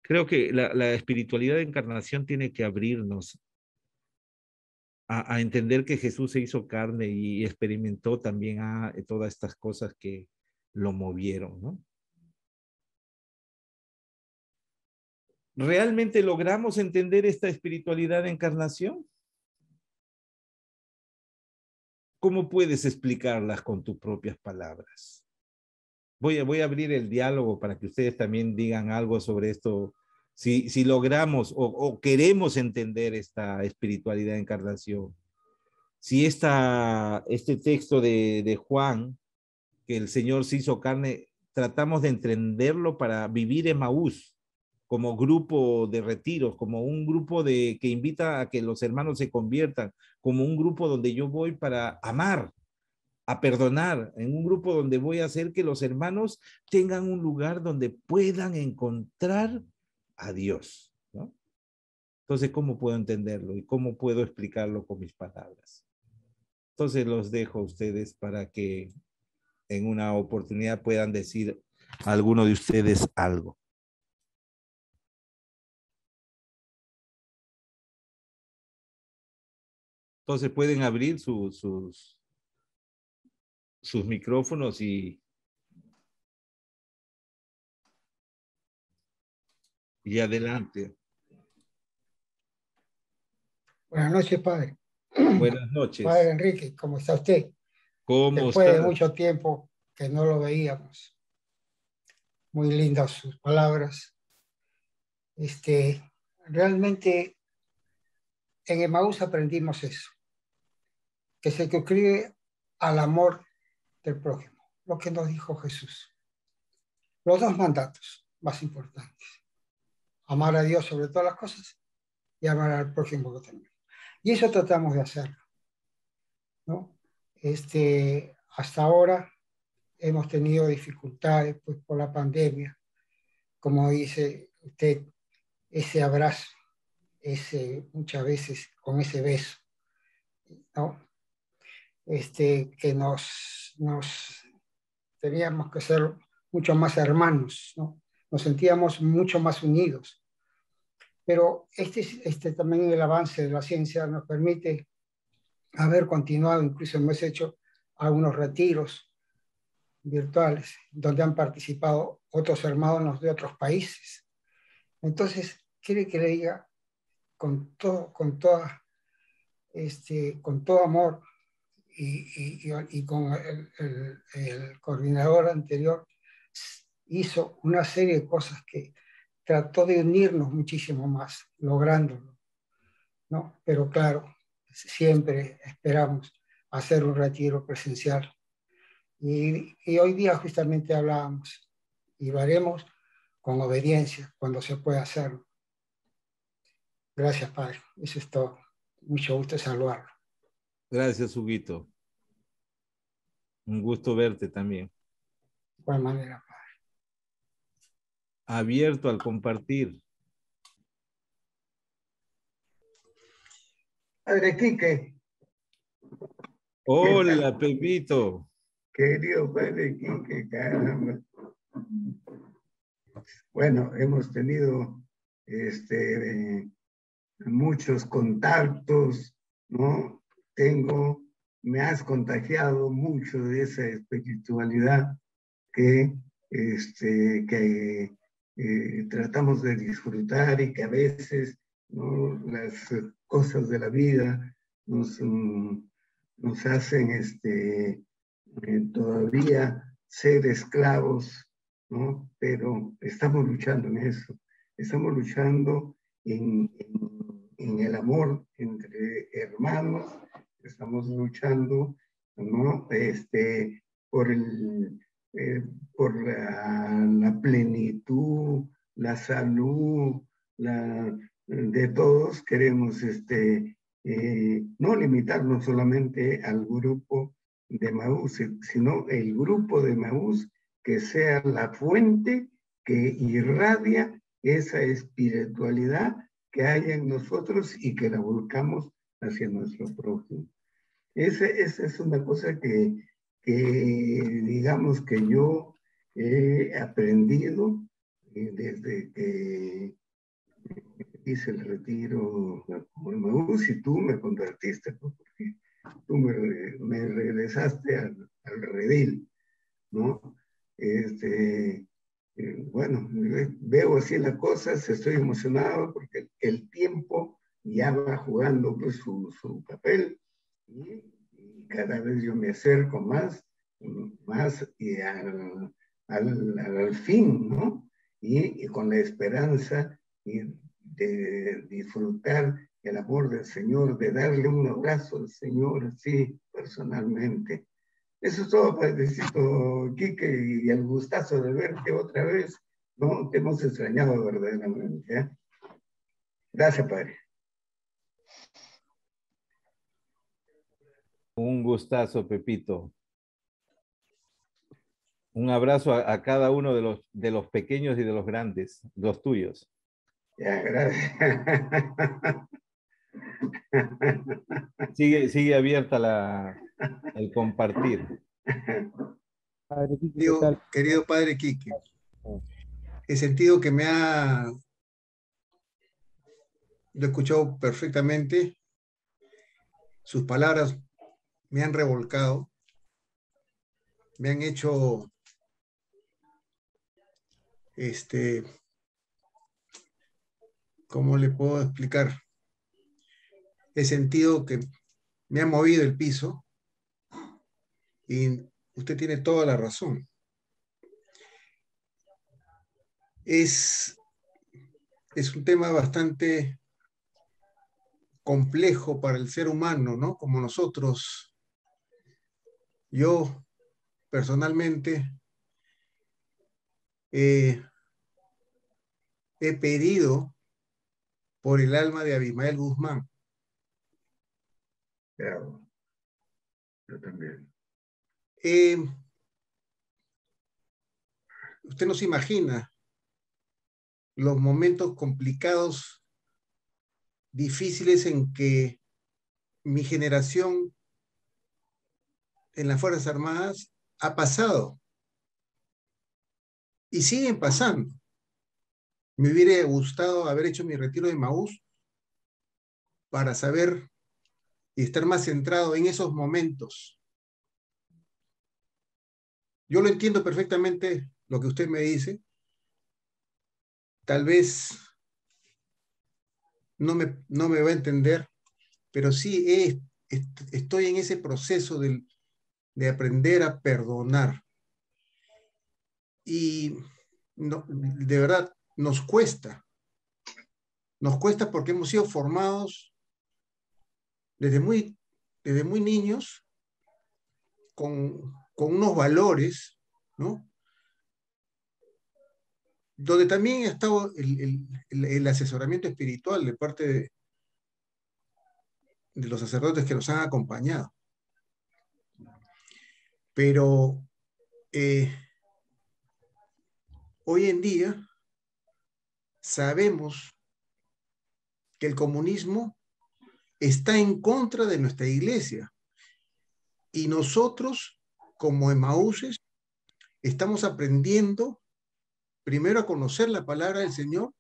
Creo que la espiritualidad de encarnación tiene que abrirnos a entender que Jesús se hizo carne y experimentó también todas estas cosas que lo movieron, ¿no? ¿Realmente logramos entender esta espiritualidad de encarnación? ¿Cómo puedes explicarlas con tus propias palabras? Voy a abrir el diálogo para que ustedes también digan algo sobre esto. Si logramos o queremos entender esta espiritualidad de encarnación. Si este texto de Juan, que el Señor se hizo carne, tratamos de entenderlo para vivir Emaús como grupo de retiros, como un grupo que invita a que los hermanos se conviertan, como un grupo donde yo voy para amar, a perdonar, en un grupo donde voy a hacer que los hermanos tengan un lugar donde puedan encontrar a Dios, ¿no? Entonces, ¿cómo puedo entenderlo y cómo puedo explicarlo con mis palabras? Entonces, los dejo a ustedes para que en una oportunidad puedan decir a alguno de ustedes algo. Entonces, pueden abrir sus micrófonos y adelante. Buenas noches, padre. Buenas noches. Padre Enrique, ¿cómo está usted? ¿Cómo Después está? de mucho tiempo que no lo veíamos. Muy lindas sus palabras. Realmente en Emaús aprendimos eso, que se suscribe al amor del prójimo, lo que nos dijo Jesús. Los dos mandatos más importantes: amar a Dios sobre todas las cosas y amar al prójimo también. Y eso tratamos de hacerlo, ¿no? Hasta ahora hemos tenido dificultades pues, por la pandemia, como dice usted, ese abrazo, muchas veces con ese beso, ¿no? Que nos teníamos que ser mucho más hermanos, ¿no? Nos sentíamos mucho más unidos. Pero también el avance de la ciencia nos permite haber continuado, incluso hemos hecho algunos retiros virtuales donde han participado otros hermanos de otros países. Entonces, quiere que le diga con todo amor y con el coordinador anterior, hizo una serie de cosas que trató de unirnos muchísimo más, lográndolo, ¿no? Pero claro, siempre esperamos hacer un retiro presencial. Y hoy día justamente hablábamos, y lo haremos con obediencia cuando se pueda hacerlo. Gracias, Padre. Eso es todo. Mucho gusto saludarlo. Gracias, Huguito. Un gusto verte también. De igual manera, Padre. Abierto al compartir. Padre Quique. Hola, Pepito. Querido Padre Quique, caramba. Bueno, hemos tenido muchos contactos, ¿no? Me has contagiado mucho de esa espiritualidad que tratamos de disfrutar y que a veces, ¿no?, las cosas de la vida nos hacen todavía ser esclavos, ¿no? Pero estamos luchando en eso, estamos luchando en el amor entre hermanos, estamos luchando, ¿no?, por la plenitud, la salud, de todos. Queremos no limitarnos solamente al grupo de Emaús, sino el grupo de Emaús que sea la fuente que irradia esa espiritualidad que hay en nosotros y que la volcamos hacia nuestro prójimo. Esa es una cosa que digamos que yo he aprendido desde que hice el retiro como Emaús y tú me convertiste, porque tú me regresaste al redil, ¿no? Bueno, veo así las cosas, estoy emocionado porque el tiempo ya va jugando pues, su papel y cada vez yo me acerco más y al fin, ¿no? Y con la esperanza de disfrutar el amor del Señor, de darle un abrazo al Señor así personalmente. Eso es todo, Padrecito Quique, y el gustazo de verte otra vez, ¿no? Te hemos extrañado verdaderamente, ¿eh? Gracias, Padre. Un gustazo, Pepito. Un abrazo a cada uno de los pequeños y de los grandes, los tuyos. Ya, gracias. Sigue abierta el compartir. Padre Quique, ¿qué tal? Querido Padre Quique, he sentido que lo he escuchado perfectamente, sus palabras me han revolcado, me han hecho ¿cómo le puedo explicar? He sentido que me ha movido el piso y usted tiene toda la razón. Es es un tema bastante complejo para el ser humano, ¿no? Como nosotros. Yo, personalmente, he pedido por el alma de Abimael Guzmán. Claro. Yo también. Usted no se imagina los momentos complicados, difíciles en que mi generación en las Fuerzas Armadas ha pasado y siguen pasando. Me hubiera gustado haber hecho mi retiro de Maús para saber y estar más centrado en esos momentos. Yo lo entiendo perfectamente lo que usted me dice. Tal vez no me va a entender, pero sí estoy en ese proceso de aprender a perdonar. Y no, de verdad, nos cuesta porque hemos sido formados desde muy niños con unos valores, ¿no? Donde también ha estado el asesoramiento espiritual de parte de los sacerdotes que nos han acompañado. Pero hoy en día sabemos que el comunismo está en contra de nuestra iglesia. Y nosotros, como emaúses, estamos aprendiendo primero a conocer la palabra del Señor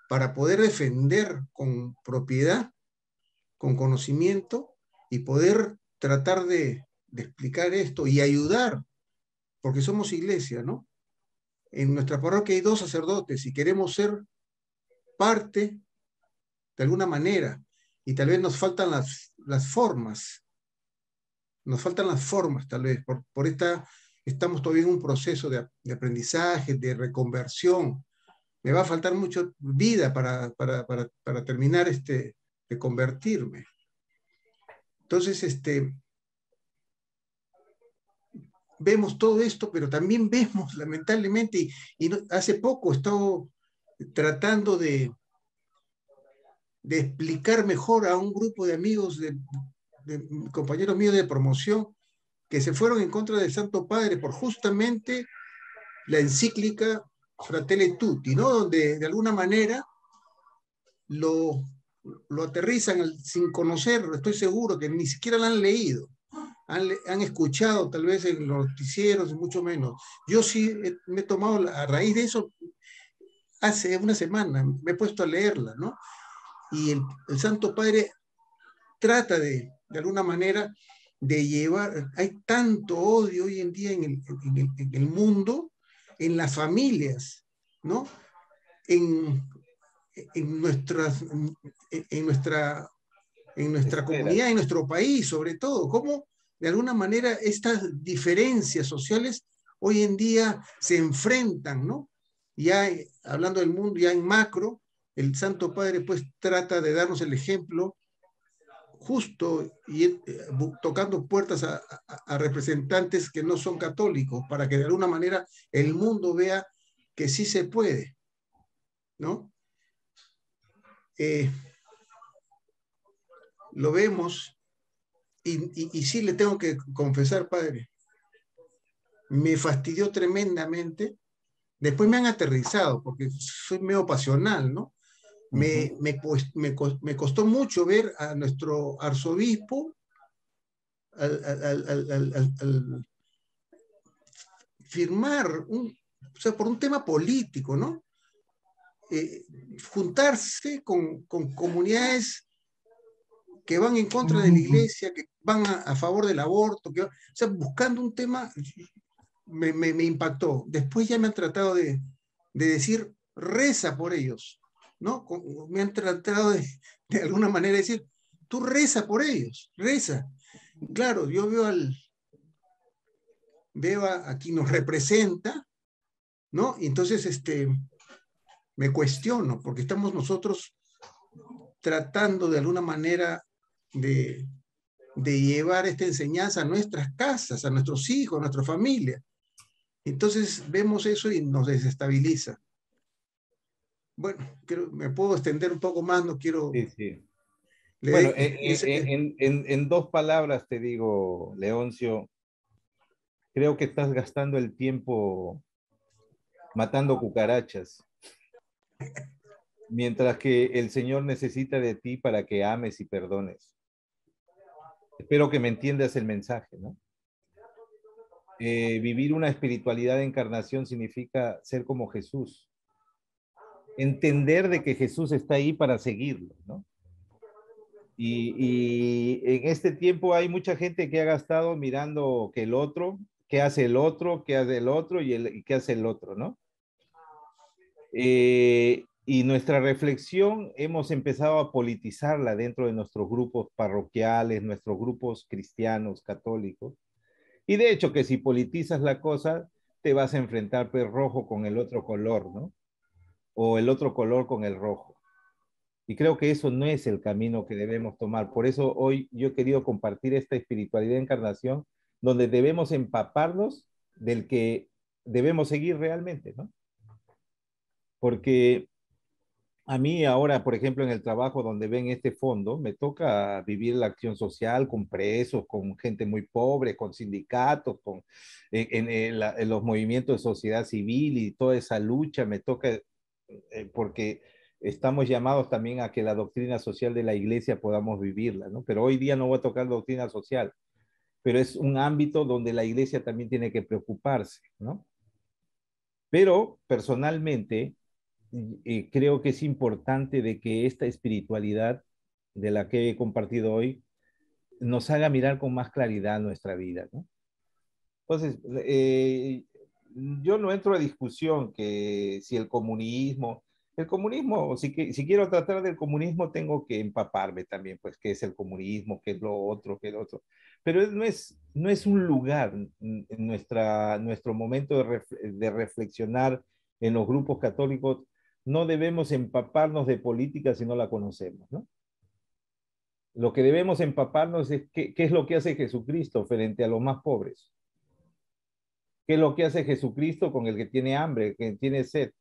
para poder defender con propiedad, con conocimiento, y poder tratar de explicar esto y ayudar, porque somos iglesia, ¿no? En nuestra parroquia hay 2 sacerdotes y queremos ser parte de alguna manera, y tal vez nos faltan las formas, tal vez, estamos todavía en un proceso de aprendizaje, de reconversión. Me va a faltar mucho vida para terminar de convertirme. Entonces, vemos todo esto, pero también vemos, lamentablemente, hace poco he estado tratando de explicar mejor a un grupo de amigos, de compañeros míos de promoción, que se fueron en contra del Santo Padre por justamente la encíclica Fratelli Tutti, ¿no? Donde de alguna manera lo aterrizan sin conocerlo, estoy seguro que ni siquiera lo han leído. Han escuchado tal vez en los noticieros, mucho menos. Yo sí me he tomado, a raíz de eso, hace una semana, me he puesto a leerla, ¿no? Y el Santo Padre trata de alguna manera, de llevar, hay tanto odio hoy en día en el mundo, en las familias, ¿no? En nuestra comunidad, en nuestro país, sobre todo, cómo de alguna manera estas diferencias sociales hoy en día se enfrentan, ¿no? Ya hablando del mundo, ya en macro, el Santo Padre pues trata de darnos el ejemplo justo y tocando puertas a representantes que no son católicos, para que de alguna manera el mundo vea que sí se puede, ¿no? Lo vemos y sí le tengo que confesar, padre, me fastidió tremendamente. Después me han aterrizado, porque soy medio pasional, ¿no? Me costó mucho ver a nuestro arzobispo al firmar, o sea, por un tema político, ¿no? Juntarse con comunidades que van en contra de la iglesia, que van a favor del aborto, o sea, buscando un tema, me impactó. Después ya me han tratado de decir, reza por ellos, ¿no? Me han tratado de alguna manera de decir, tú reza por ellos, reza. Claro, yo veo a quien nos representa, ¿no? Y entonces, me cuestiono, porque estamos nosotros tratando de alguna manera de llevar esta enseñanza a nuestras casas, a nuestros hijos, a nuestra familia. Entonces vemos eso y nos desestabiliza. Bueno, me puedo extender un poco más, no quiero... Sí, sí. Bueno, en dos palabras te digo, Leoncio, creo que estás gastando el tiempo matando cucarachas, mientras que el Señor necesita de ti para que ames y perdones. Espero que me entiendas el mensaje, ¿no? Vivir una espiritualidad de encarnación significa ser como Jesús. Entender de que Jesús está ahí para seguirlo, ¿no? Y en este tiempo hay mucha gente que ha gastado mirando que el otro, qué hace el otro, qué hace el otro y qué hace el otro, ¿no? Y nuestra reflexión hemos empezado a politizarla dentro de nuestros grupos parroquiales, nuestros grupos cristianos, católicos. Y de hecho que si politizas la cosa, te vas a enfrentar pues rojo con el otro color, ¿no? O el otro color con el rojo. Y creo que eso no es el camino que debemos tomar. Por eso hoy yo he querido compartir esta espiritualidad de encarnación, donde debemos empaparnos del que debemos seguir realmente, ¿no? Porque a mí ahora, por ejemplo, en el trabajo donde ven este fondo, me toca vivir la acción social con presos, con gente muy pobre, con sindicatos, en los movimientos de sociedad civil y toda esa lucha me toca, porque estamos llamados también a que la doctrina social de la iglesia podamos vivirla, ¿no? Pero hoy día no voy a tocar doctrina social, pero es un ámbito donde la iglesia también tiene que preocuparse, ¿no? Pero personalmente creo que es importante de que esta espiritualidad de la que he compartido hoy nos haga mirar con más claridad nuestra vida, ¿no? Entonces, yo no entro a discusión que si el comunismo, si quiero tratar del comunismo, tengo que empaparme también, pues, qué es el comunismo, qué es lo otro, qué es lo otro. Pero no es un lugar en nuestro momento de reflexionar en los grupos católicos. No debemos empaparnos de política si no la conocemos, ¿no? Lo que debemos empaparnos es qué es lo que hace Jesucristo frente a los más pobres. ¿Qué es lo que hace Jesucristo con el que tiene hambre, que tiene sed?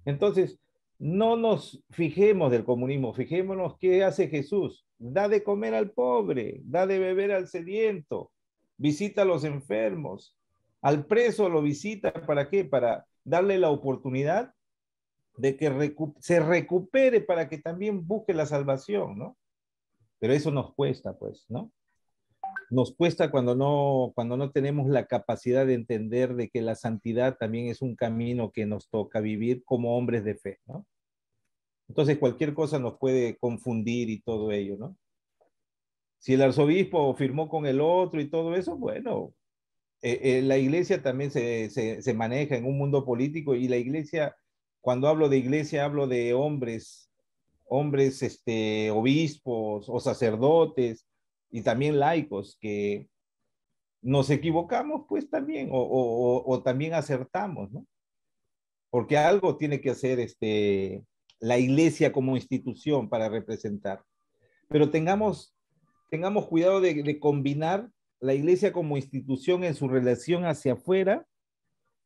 Entonces, no nos fijemos del comunismo, fijémonos qué hace Jesús. Da de comer al pobre, da de beber al sediento, visita a los enfermos, al preso lo visita, ¿para qué? Para darle la oportunidad de que se recupere para que también busque la salvación, ¿no? Pero eso nos cuesta, pues, ¿no? Nos cuesta cuando no tenemos la capacidad de entender de que la santidad también es un camino que nos toca vivir como hombres de fe, ¿no? Entonces cualquier cosa nos puede confundir y todo ello, ¿no? Si el arzobispo firmó con el otro y todo eso, bueno, la iglesia también se maneja en un mundo político y la iglesia, cuando hablo de iglesia, hablo de hombres, obispos o sacerdotes y también laicos que nos equivocamos, pues también, o también acertamos, ¿no? Porque algo tiene que hacer la iglesia como institución para representar. Pero tengamos cuidado de combinar la iglesia como institución en su relación hacia afuera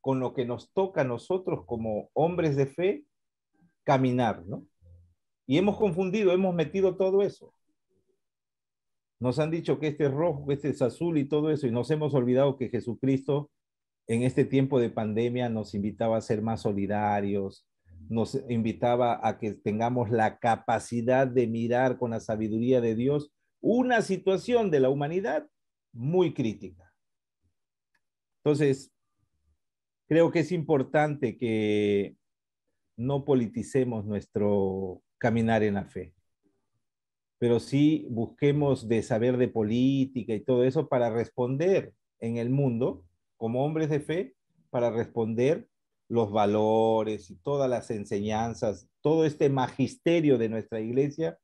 con lo que nos toca a nosotros como hombres de fe caminar, ¿no? Y hemos confundido, hemos metido todo eso. Nos han dicho que este es rojo, que este es azul y todo eso, y nos hemos olvidado que Jesucristo en este tiempo de pandemia nos invitaba a ser más solidarios, nos invitaba a que tengamos la capacidad de mirar con la sabiduría de Dios una situación de la humanidad muy crítica. Entonces, creo que es importante que no politicemos nuestro caminar en la fe, pero sí busquemos de saber de política y todo eso para responder en el mundo como hombres de fe, para responder los valores y todas las enseñanzas, todo este magisterio de nuestra iglesia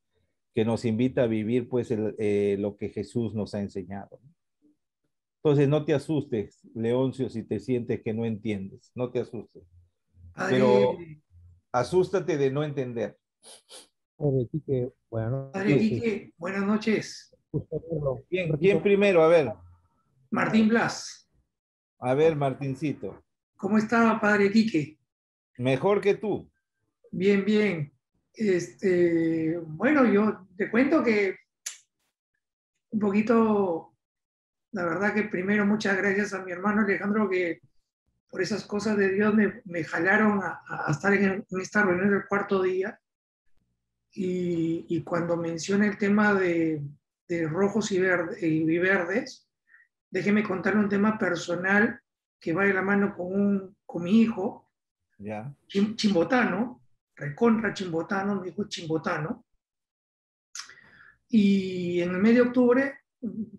que nos invita a vivir pues lo que Jesús nos ha enseñado. Entonces no te asustes, Leoncio, si te sientes que no entiendes, no te asustes. Pero Padre, Asústate de no entender. Padre Quique, buenas Padre noches. Quique, buenas noches. Gusto verlo. ¿Quién primero? A ver. Martín Blas. A ver, Martincito. ¿Cómo está, Padre Quique? Mejor que tú. Bien, bien. Bueno, yo te cuento que un poquito, la verdad que primero muchas gracias a mi hermano Alejandro que por esas cosas de Dios me jalaron a estar en esta reunión del cuarto día. Y cuando menciona el tema de rojos y verdes, déjeme contarle un tema personal que va de la mano con mi hijo, Ya. Chimbotano, recontra Chimbotano, mi hijo es Chimbotano. Y en el mes de octubre,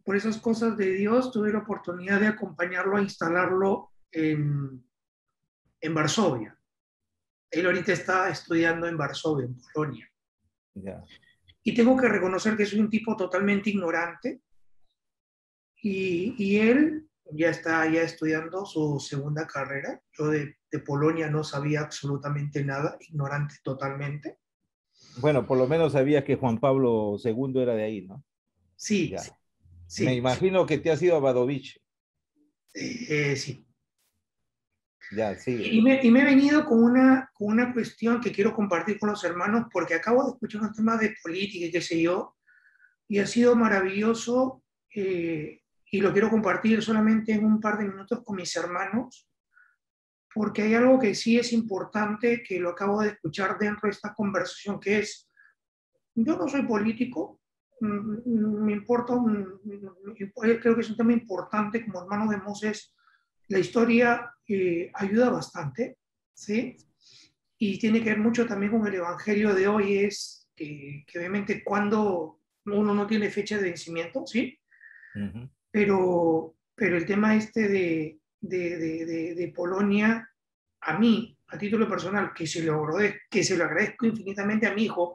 por esas cosas de Dios, tuve la oportunidad de acompañarlo a instalarlo en Varsovia. Él ahorita está estudiando en Varsovia, en Polonia. Ya. Y tengo que reconocer que soy un tipo totalmente ignorante. Y él ya está estudiando su segunda carrera. Yo de Polonia no sabía absolutamente nada, ignorante totalmente. Bueno, por lo menos sabías que Juan Pablo II era de ahí, ¿no? Sí, Ya. sí. Me imagino que te has ido a Badovich. Sí. Ya, sí. Y me he venido con una cuestión que quiero compartir con los hermanos, porque acabo de escuchar un tema de política y qué sé yo, y ha sido maravilloso, y lo quiero compartir solamente en un par de minutos con mis hermanos, porque hay algo que sí es importante, que lo acabo de escuchar dentro de esta conversación, que es, yo no soy político, me importa, creo que es un tema importante como hermano de Moses, la historia ayuda bastante, ¿sí? Y tiene que ver mucho también con el evangelio de hoy, es que obviamente cuando uno no tiene fecha de vencimiento, ¿sí? Uh-huh. Pero el tema este de Polonia, a mí, a título personal, que se lo agradezco infinitamente a mi hijo,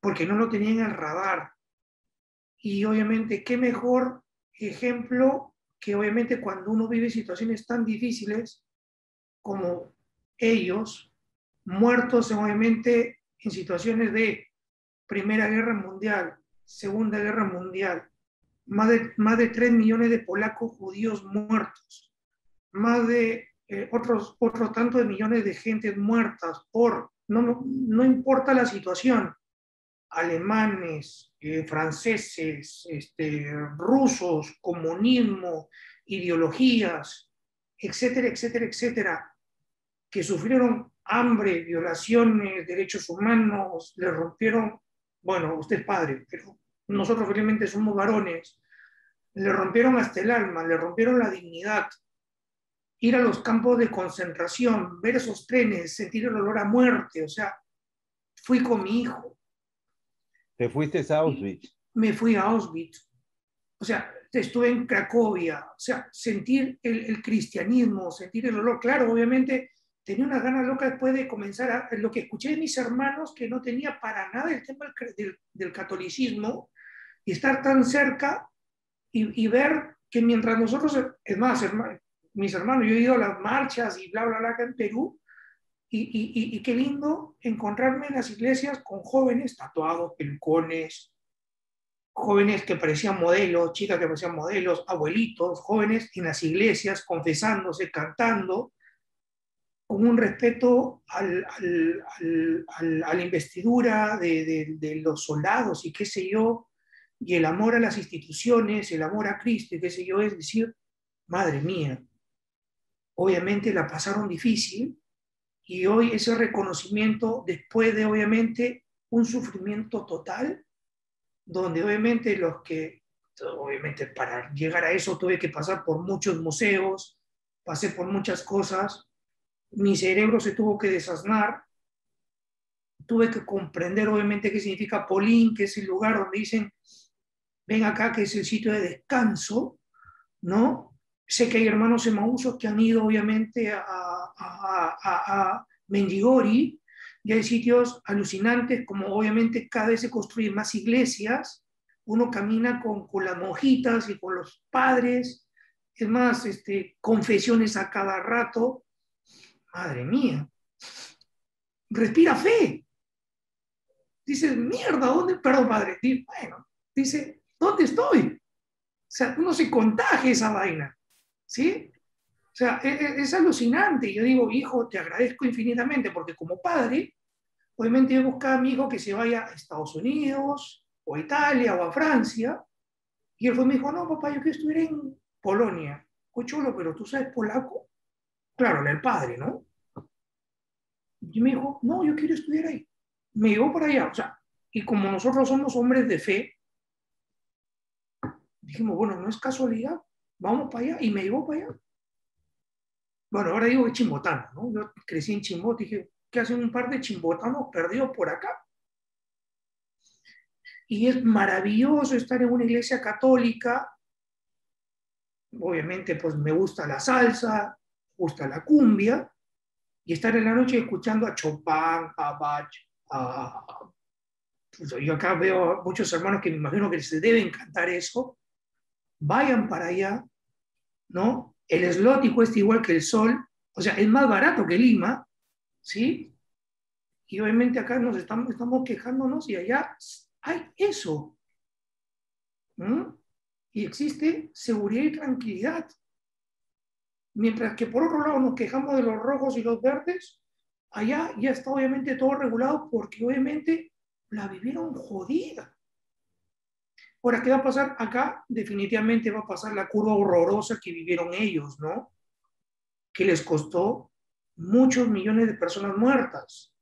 porque no lo tenía en el radar. Y obviamente, qué mejor ejemplo que obviamente cuando uno vive situaciones tan difíciles como ellos, muertos obviamente en situaciones de Primera Guerra Mundial, Segunda Guerra Mundial, más de 3 millones de polacos judíos muertos, más de otros tantos de millones de gentes muertas no importa la situación, alemanes, franceses, rusos, comunismo, ideologías, etcétera, etcétera, etcétera, que sufrieron hambre, violaciones, derechos humanos, le rompieron, bueno, usted es padre, pero nosotros felizmente somos varones, le rompieron hasta el alma, le rompieron la dignidad. Ir a los campos de concentración, ver esos trenes, sentir el olor a muerte, o sea, fui con mi hijo. Te fuiste a Auschwitz. Me fui a Auschwitz, o sea, estuve en Cracovia, o sea, sentir el cristianismo, sentir el olor, claro, obviamente tenía una gana loca después de comenzar lo que escuché de mis hermanos, que no tenía para nada el tema del catolicismo, y estar tan cerca y ver que mientras nosotros, es más, mis hermanos, yo he ido a las marchas y bla, bla, bla acá en Perú, y qué lindo encontrarme en las iglesias con jóvenes tatuados, pelucones, jóvenes que parecían modelos, chicas que parecían modelos, abuelitos, jóvenes en las iglesias confesándose, cantando, con un respeto a la investidura de los soldados y qué sé yo, y el amor a las instituciones, el amor a Cristo y qué sé yo, es decir, madre mía, obviamente la pasaron difícil y hoy ese reconocimiento, después de obviamente un sufrimiento total, donde obviamente obviamente para llegar a eso tuve que pasar por muchos museos, pasé por muchas cosas, mi cerebro se tuvo que desasnar, tuve que comprender obviamente qué significa Polín, que es el lugar donde dicen, ven acá, que es el sitio de descanso, ¿no? Sé que hay hermanos emausos que han ido obviamente a Mendigori, y hay sitios alucinantes, como obviamente cada vez se construyen más iglesias, uno camina con las monjitas y con los padres, es más, confesiones a cada rato, madre mía. respira fe. Dices, mierda, ¿dónde? Perdón, padre. Bueno, dice, ¿dónde estoy? O sea, uno se contagia esa vaina, ¿sí? O sea, es alucinante. Yo digo, hijo, te agradezco infinitamente porque como padre, obviamente yo buscaba a mi hijo que se vaya a Estados Unidos, o a Italia, o a Francia, y él fue y me dijo, no, papá, yo quiero estudiar en Polonia. Chulo, pero tú sabes polaco. Claro, era el padre, ¿no? Y me dijo, no, yo quiero estudiar ahí. Me llevó para allá, o sea, y como nosotros somos hombres de fe, dijimos, bueno, no es casualidad, vamos para allá, y me llevó para allá. Bueno, ahora digo que Chimbotano, ¿no? Yo crecí en Chimbote, dije, ¿qué hacen un par de chimbotanos perdidos por acá? Y es maravilloso estar en una iglesia católica. Obviamente, pues me gusta la salsa, me gusta la cumbia, y estar en la noche escuchando a Chopin, a Bach, pues yo acá veo muchos hermanos que me imagino que les debe encantar eso. Vayan para allá, ¿no? El slot cuesta igual que el sol, o sea, es más barato que Lima, ¿sí? Y obviamente acá estamos quejándonos y allá hay eso. ¿Mm? Y existe seguridad y tranquilidad. Mientras que por otro lado nos quejamos de los rojos y los verdes, allá ya está obviamente todo regulado porque obviamente la vivieron jodida. Ahora, ¿qué va a pasar acá? Definitivamente va a pasar la curva horrorosa que vivieron ellos, ¿no? Que les costó muchos millones de personas muertas.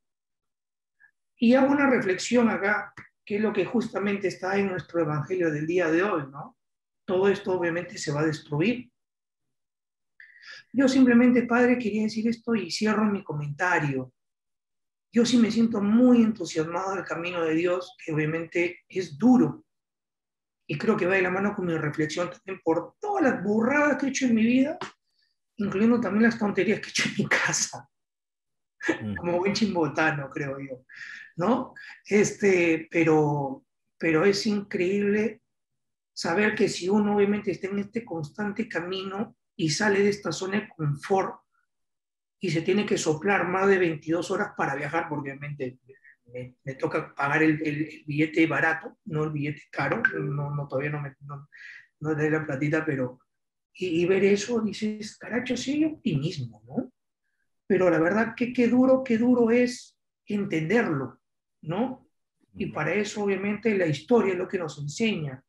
Y hago una reflexión acá, que es lo que justamente está en nuestro evangelio del día de hoy, ¿no? Todo esto obviamente se va a destruir. Yo simplemente, padre, quería decir esto y cierro mi comentario. Yo sí me siento muy entusiasmado del camino de Dios, que obviamente es duro. Y creo que va de la mano con mi reflexión también por todas las burradas que he hecho en mi vida, incluyendo también las tonterías que he hecho en mi casa, como buen chimbotano, creo yo, ¿no? Pero es increíble saber que si uno obviamente está en este constante camino y sale de esta zona de confort y se tiene que soplar más de 22 horas para viajar, porque obviamente me toca pagar el billete barato, no el billete caro, todavía no de la platita, pero y ver eso, dices, caracho, sí hay optimismo, ¿no? Pero la verdad que qué duro es entenderlo, ¿no? Y para eso, obviamente, la historia es lo que nos enseña,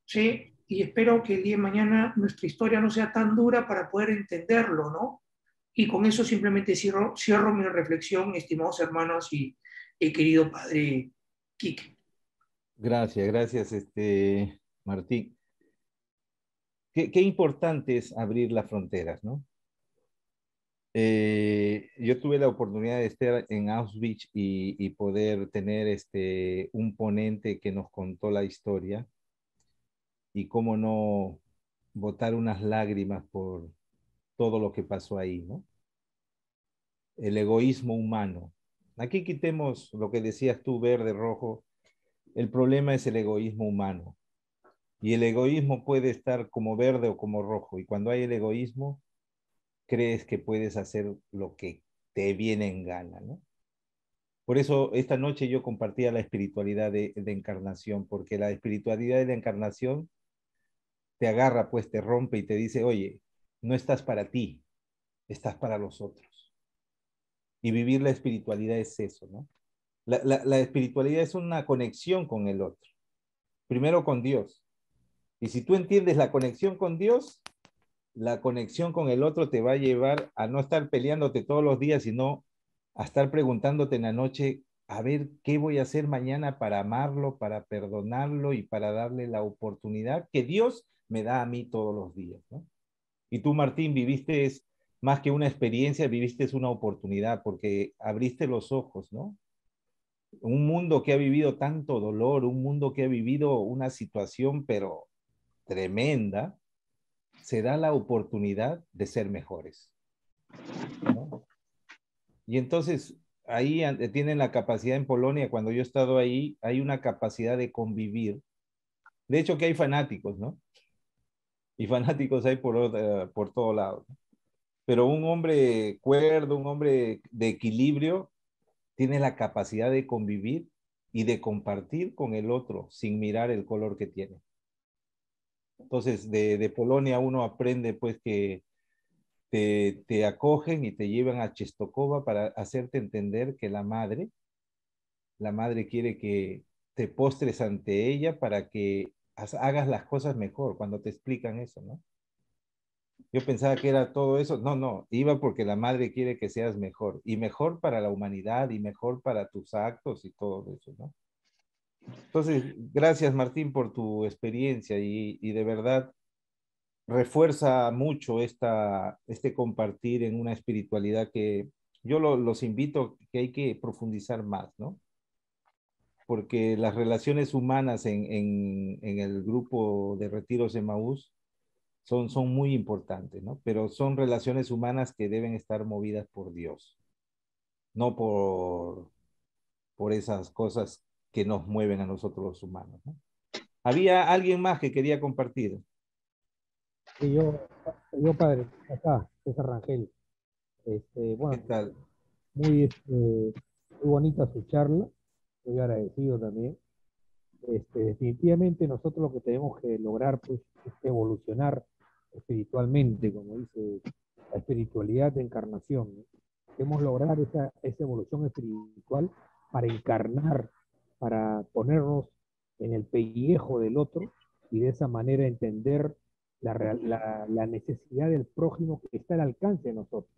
¿sí? Y espero que el día de mañana nuestra historia no sea tan dura para poder entenderlo, ¿no? Y con eso simplemente cierro mi reflexión, estimados hermanos y querido padre Quique. Gracias, gracias, Martín. Qué importante es abrir las fronteras, ¿no? Yo tuve la oportunidad de estar en Auschwitz y poder tener un ponente que nos contó la historia y cómo no botar unas lágrimas por todo lo que pasó ahí, ¿no? El egoísmo humano. Aquí quitemos lo que decías tú, verde, rojo. El problema es el egoísmo humano. Y el egoísmo puede estar como verde o como rojo. Y cuando hay el egoísmo, crees que puedes hacer lo que te viene en gana, ¿no? Por eso esta noche yo compartía la espiritualidad de encarnación, porque la espiritualidad de la encarnación te agarra, pues te rompe y te dice, oye, no estás para ti, estás para los otros. Y vivir la espiritualidad es eso, ¿no? La espiritualidad es una conexión con el otro, primero con Dios. Y si tú entiendes la conexión con Dios, la conexión con el otro te va a llevar a no estar peleándote todos los días, sino a estar preguntándote en la noche, a ver qué voy a hacer mañana para amarlo, para perdonarlo y para darle la oportunidad que Dios me da a mí todos los días, ¿no? Y tú, Martín, viviste más que una experiencia, viviste una oportunidad porque abriste los ojos, ¿no? Un mundo que ha vivido tanto dolor, un mundo que ha vivido una situación, pero tremenda, se da la oportunidad de ser mejores, ¿no? Y entonces ahí tienen la capacidad en Polonia, cuando yo he estado ahí, hay una capacidad de convivir. De hecho que hay fanáticos, ¿no? Y fanáticos hay por todo lado, ¿no? Pero un hombre cuerdo, un hombre de equilibrio, tiene la capacidad de convivir y de compartir con el otro sin mirar el color que tiene. Entonces, de Polonia uno aprende pues que te acogen y te llevan a Czestochowa para hacerte entender que la madre quiere que te postres ante ella para que hagas las cosas mejor cuando te explican eso, ¿no? Yo pensaba que era todo eso. No, no, iba porque la madre quiere que seas mejor y mejor para la humanidad y mejor para tus actos y todo eso, ¿no? Entonces, gracias Martín por tu experiencia y de verdad refuerza mucho este compartir en una espiritualidad que yo los invito que hay que profundizar más, ¿no? Porque las relaciones humanas en el grupo de retiros de Emaús son muy importantes, ¿no? Pero son relaciones humanas que deben estar movidas por Dios, no por esas cosas que nos mueven a nosotros los humanos, ¿no? ¿Había alguien más que quería compartir? Y yo padre, acá, César Rangel. ¿Qué Bueno, tal? muy bonita su charla, muy agradecido también. Definitivamente nosotros lo que tenemos que lograr pues, es evolucionar espiritualmente, como dice la espiritualidad de encarnación, ¿no? Debemos lograr esa evolución espiritual para encarnar, para ponernos en el pellejo del otro y de esa manera entender la necesidad del prójimo que está al alcance de nosotros.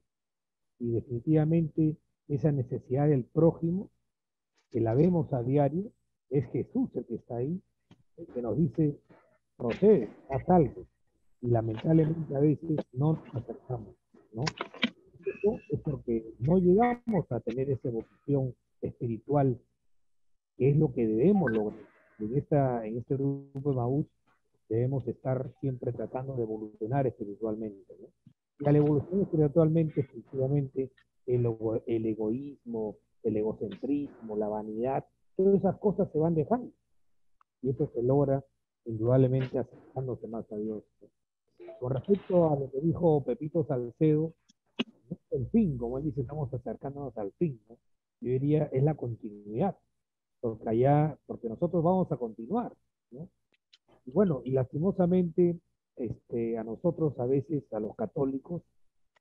Y definitivamente esa necesidad del prójimo, que la vemos a diario, es Jesús el que está ahí, el que nos dice, procede, haz algo. Y lamentablemente a veces no nos acercamos, ¿no? Eso es porque no llegamos a tener esa evolución espiritual, que es lo que debemos lograr. En este grupo de Maús debemos estar siempre tratando de evolucionar espiritualmente, ¿no? Y al evolucionar espiritualmente, efectivamente, el egoísmo, el egocentrismo, la vanidad, todas esas cosas se van dejando. Y eso se logra indudablemente acercándose más a Dios. Con respecto a lo que dijo Pepito Salcedo, no es el fin, como él dice, estamos acercándonos al fin, ¿no? Yo diría, es la continuidad, porque nosotros vamos a continuar, ¿no? Y bueno, y lastimosamente, a nosotros a veces, a los católicos,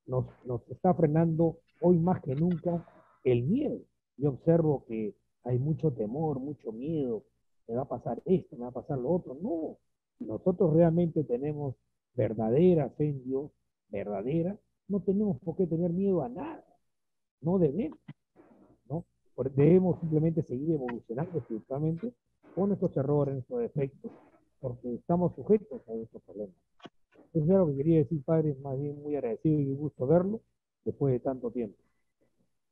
nos está frenando hoy más que nunca el miedo. Yo observo que hay mucho temor, mucho miedo, me va a pasar esto, me va a pasar lo otro. No, si nosotros realmente tenemos verdadera fe en Dios, verdadera, no tenemos por qué tener miedo a nada, no debemos, ¿no? Debemos simplemente seguir evolucionando espiritualmente con nuestros errores, nuestros defectos, porque estamos sujetos a estos problemas. Eso es lo que quería decir, padre, más bien muy agradecido y un gusto verlo después de tanto tiempo.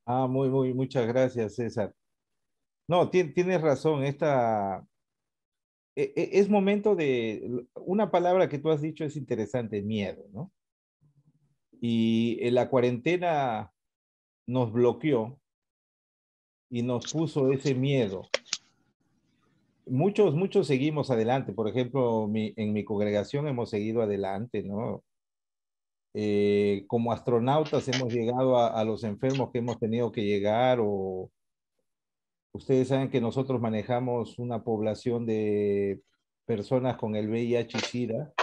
Muchas gracias, César. No, tienes razón, es momento una palabra que tú has dicho es interesante, miedo, ¿no? Y la cuarentena nos bloqueó y nos puso ese miedo. Muchos seguimos adelante, por ejemplo, en mi congregación hemos seguido adelante, ¿no? Como astronautas hemos llegado a los enfermos que hemos tenido que llegar, o ustedes saben que nosotros manejamos una población de personas con el VIH-Sida,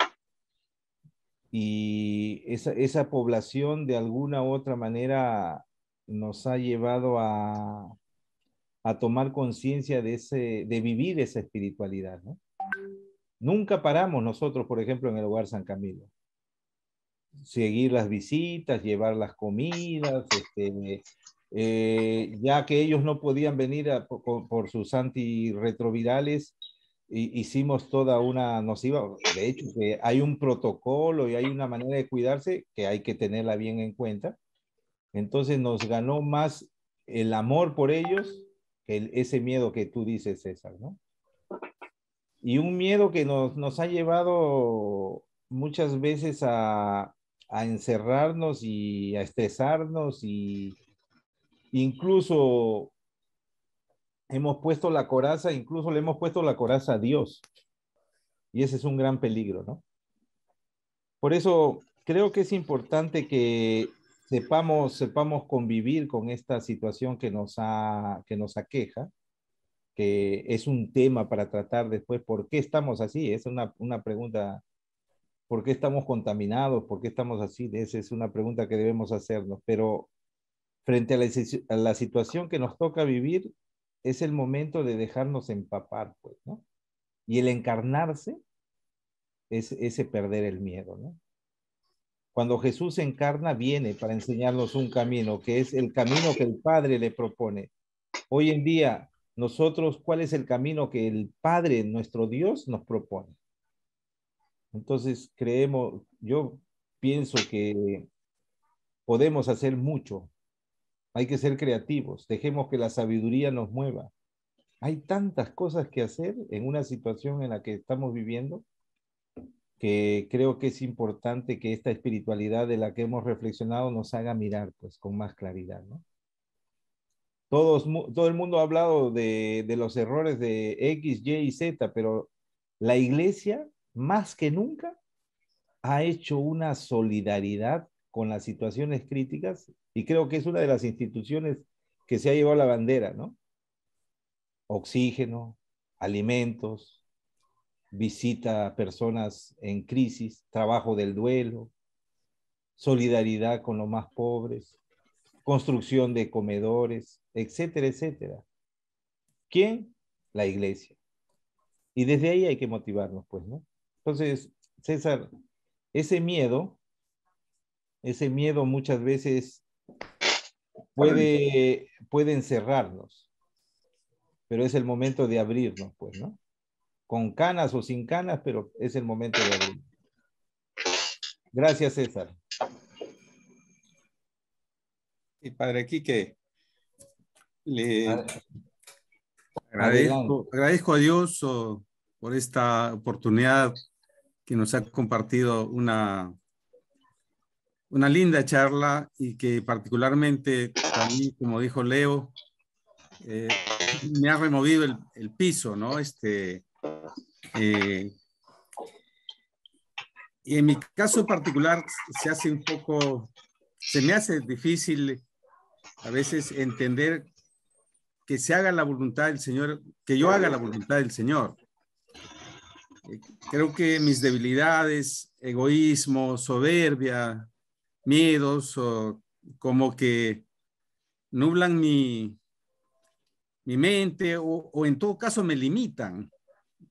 y esa población de alguna u otra manera nos ha llevado a tomar conciencia de vivir esa espiritualidad, ¿no? Nunca paramos nosotros, por ejemplo, en el Hogar San Camilo. Seguir las visitas, llevar las comidas, ya que ellos no podían venir por sus antirretrovirales, hicimos de hecho, que hay un protocolo y hay una manera de cuidarse que hay que tenerla bien en cuenta. Entonces nos ganó más el amor por ellos que ese miedo que tú dices, César, ¿no? Y un miedo que nos ha llevado muchas veces a encerrarnos y a estresarnos, y incluso hemos puesto la coraza, incluso le hemos puesto la coraza a Dios. Y ese es un gran peligro, ¿no? Por eso creo que es importante que sepamos convivir con esta situación que nos aqueja, que es un tema para tratar después. ¿Por qué estamos así? Es una pregunta. ¿Por qué estamos contaminados? ¿Por qué estamos así? Esa es una pregunta que debemos hacernos. Pero frente a la situación que nos toca vivir, es el momento de dejarnos empapar, pues, ¿no? Y el encarnarse es ese perder el miedo, ¿no? Cuando Jesús se encarna, viene para enseñarnos un camino, que es el camino que el Padre le propone. Hoy en día, nosotros, ¿cuál es el camino que el Padre, nuestro Dios, nos propone? Entonces, yo pienso que podemos hacer mucho. Hay que ser creativos. Dejemos que la sabiduría nos mueva. Hay tantas cosas que hacer en una situación en la que estamos viviendo que creo que es importante que esta espiritualidad de la que hemos reflexionado nos haga mirar pues con más claridad, ¿no? Todo el mundo ha hablado de los errores de X, Y y Z, pero la iglesia más que nunca ha hecho una solidaridad con las situaciones críticas y creo que es una de las instituciones que se ha llevado la bandera, ¿no? Oxígeno, alimentos, visita a personas en crisis, trabajo del duelo, solidaridad con los más pobres, construcción de comedores, etcétera, etcétera. ¿Quién? La iglesia. Y desde ahí hay que motivarnos, pues, ¿no? Entonces, César, ese miedo muchas veces puede encerrarnos, pero es el momento de abrirnos, pues, ¿no? Con canas o sin canas, pero es el momento de abrir. Gracias, César. Y Padre Quique, le Adelante. agradezco a Dios por esta oportunidad que nos ha compartido una linda charla y que particularmente para mí, como dijo Leo, me ha removido el piso, ¿no? Y en mi caso particular se me hace difícil a veces entender que se haga la voluntad del Señor, que yo haga la voluntad del Señor. Creo que mis debilidades, egoísmo, soberbia, miedos, como que nublan mi mente o en todo caso me limitan.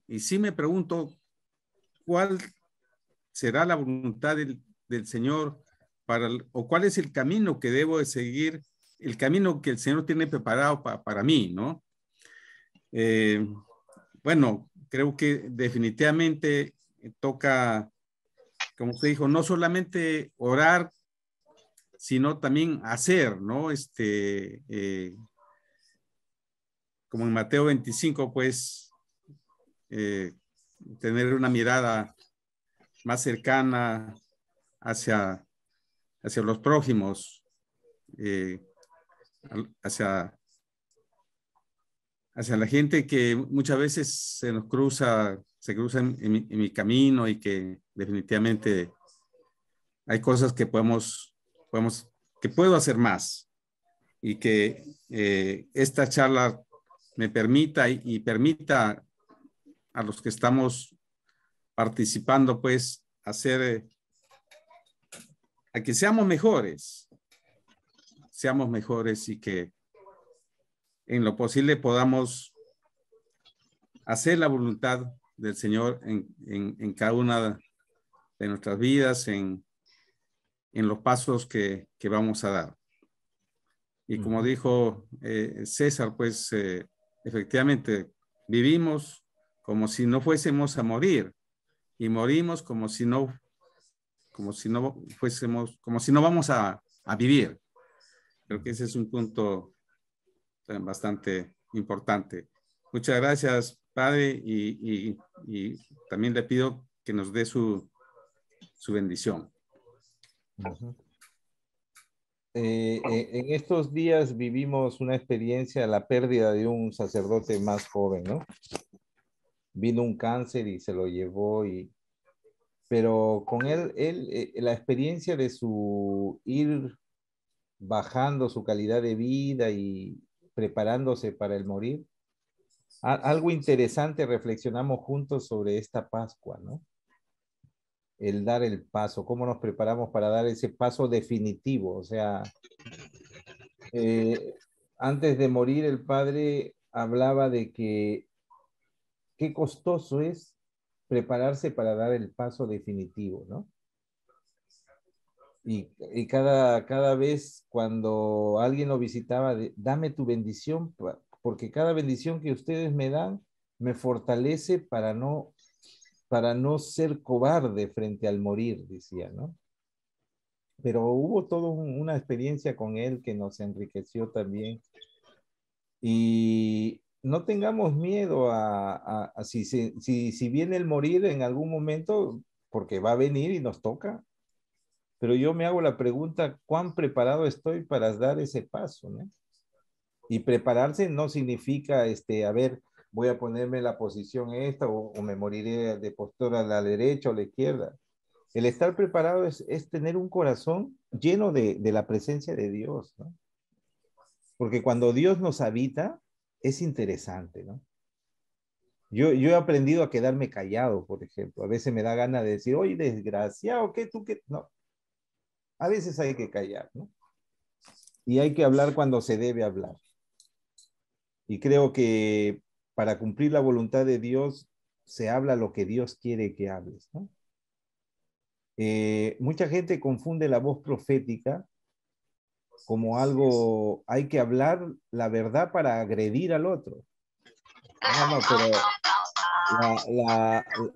Y sí me pregunto cuál será la voluntad del Señor o cuál es el camino que debo de seguir, el camino que el Señor tiene preparado para mí, ¿no? Bueno, creo que definitivamente toca, como usted dijo, no solamente orar, sino también hacer, ¿no? Como en Mateo 25, pues, tener una mirada más cercana hacia los prójimos, hacia la gente que muchas veces se cruza en mi camino y que definitivamente hay cosas que que puedo hacer más y que esta charla me permita y permita a los que estamos participando, pues, a que seamos mejores y que en lo posible podamos hacer la voluntad del Señor en cada una de nuestras vidas, en los pasos que vamos a dar. Y como dijo César, pues efectivamente vivimos como si no fuésemos a morir y morimos como si no vamos a vivir. Creo que ese es un punto bastante importante. Muchas gracias, Padre, y también le pido que nos dé su bendición. En estos días vivimos una experiencia, la pérdida de un sacerdote más joven, ¿no? Vino un cáncer y se lo llevó, pero con él la experiencia de su ir bajando su calidad de vida y preparándose para el morir. Algo interesante reflexionamos juntos sobre esta Pascua, ¿no? El dar el paso, cómo nos preparamos para dar ese paso definitivo. O sea, antes de morir el padre hablaba de que qué costoso es prepararse para dar el paso definitivo, ¿no? Y cada vez cuando alguien lo visitaba, dame tu bendición, porque cada bendición que ustedes me dan me fortalece para no ser cobarde frente al morir, decía, ¿no? Pero hubo toda una experiencia con él que nos enriqueció también. Y no tengamos miedo si viene el morir en algún momento, porque va a venir y nos toca. Pero yo me hago la pregunta, ¿cuán preparado estoy para dar ese paso, ¿no? Y prepararse no significa, a ver, voy a ponerme en la posición esta o me moriré de postura a la derecha o a la izquierda. El estar preparado es tener un corazón lleno de la presencia de Dios, ¿no? Porque cuando Dios nos habita, es interesante, ¿no? Yo he aprendido a quedarme callado, por ejemplo. A veces me da ganas de decir, oye, desgraciado, ¿qué tú qué? No, a veces hay que callar, ¿no? Y hay que hablar cuando se debe hablar. Y creo que para cumplir la voluntad de Dios, se habla lo que Dios quiere que hables, ¿no? Mucha gente confunde la voz profética como algo, hay que hablar la verdad para agredir al otro. No, pero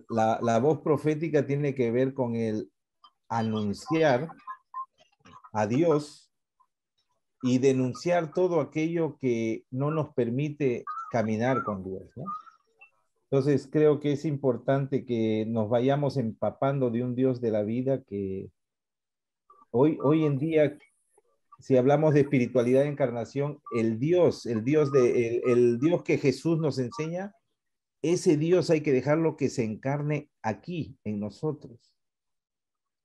la voz profética tiene que ver con el anunciar a Dios y denunciar todo aquello que no nos permite caminar con Dios, ¿no? Entonces creo que es importante que nos vayamos empapando de un Dios de la vida que hoy en día, si hablamos de espiritualidad de encarnación, el Dios que Jesús nos enseña, ese Dios hay que dejarlo que se encarne aquí, en nosotros.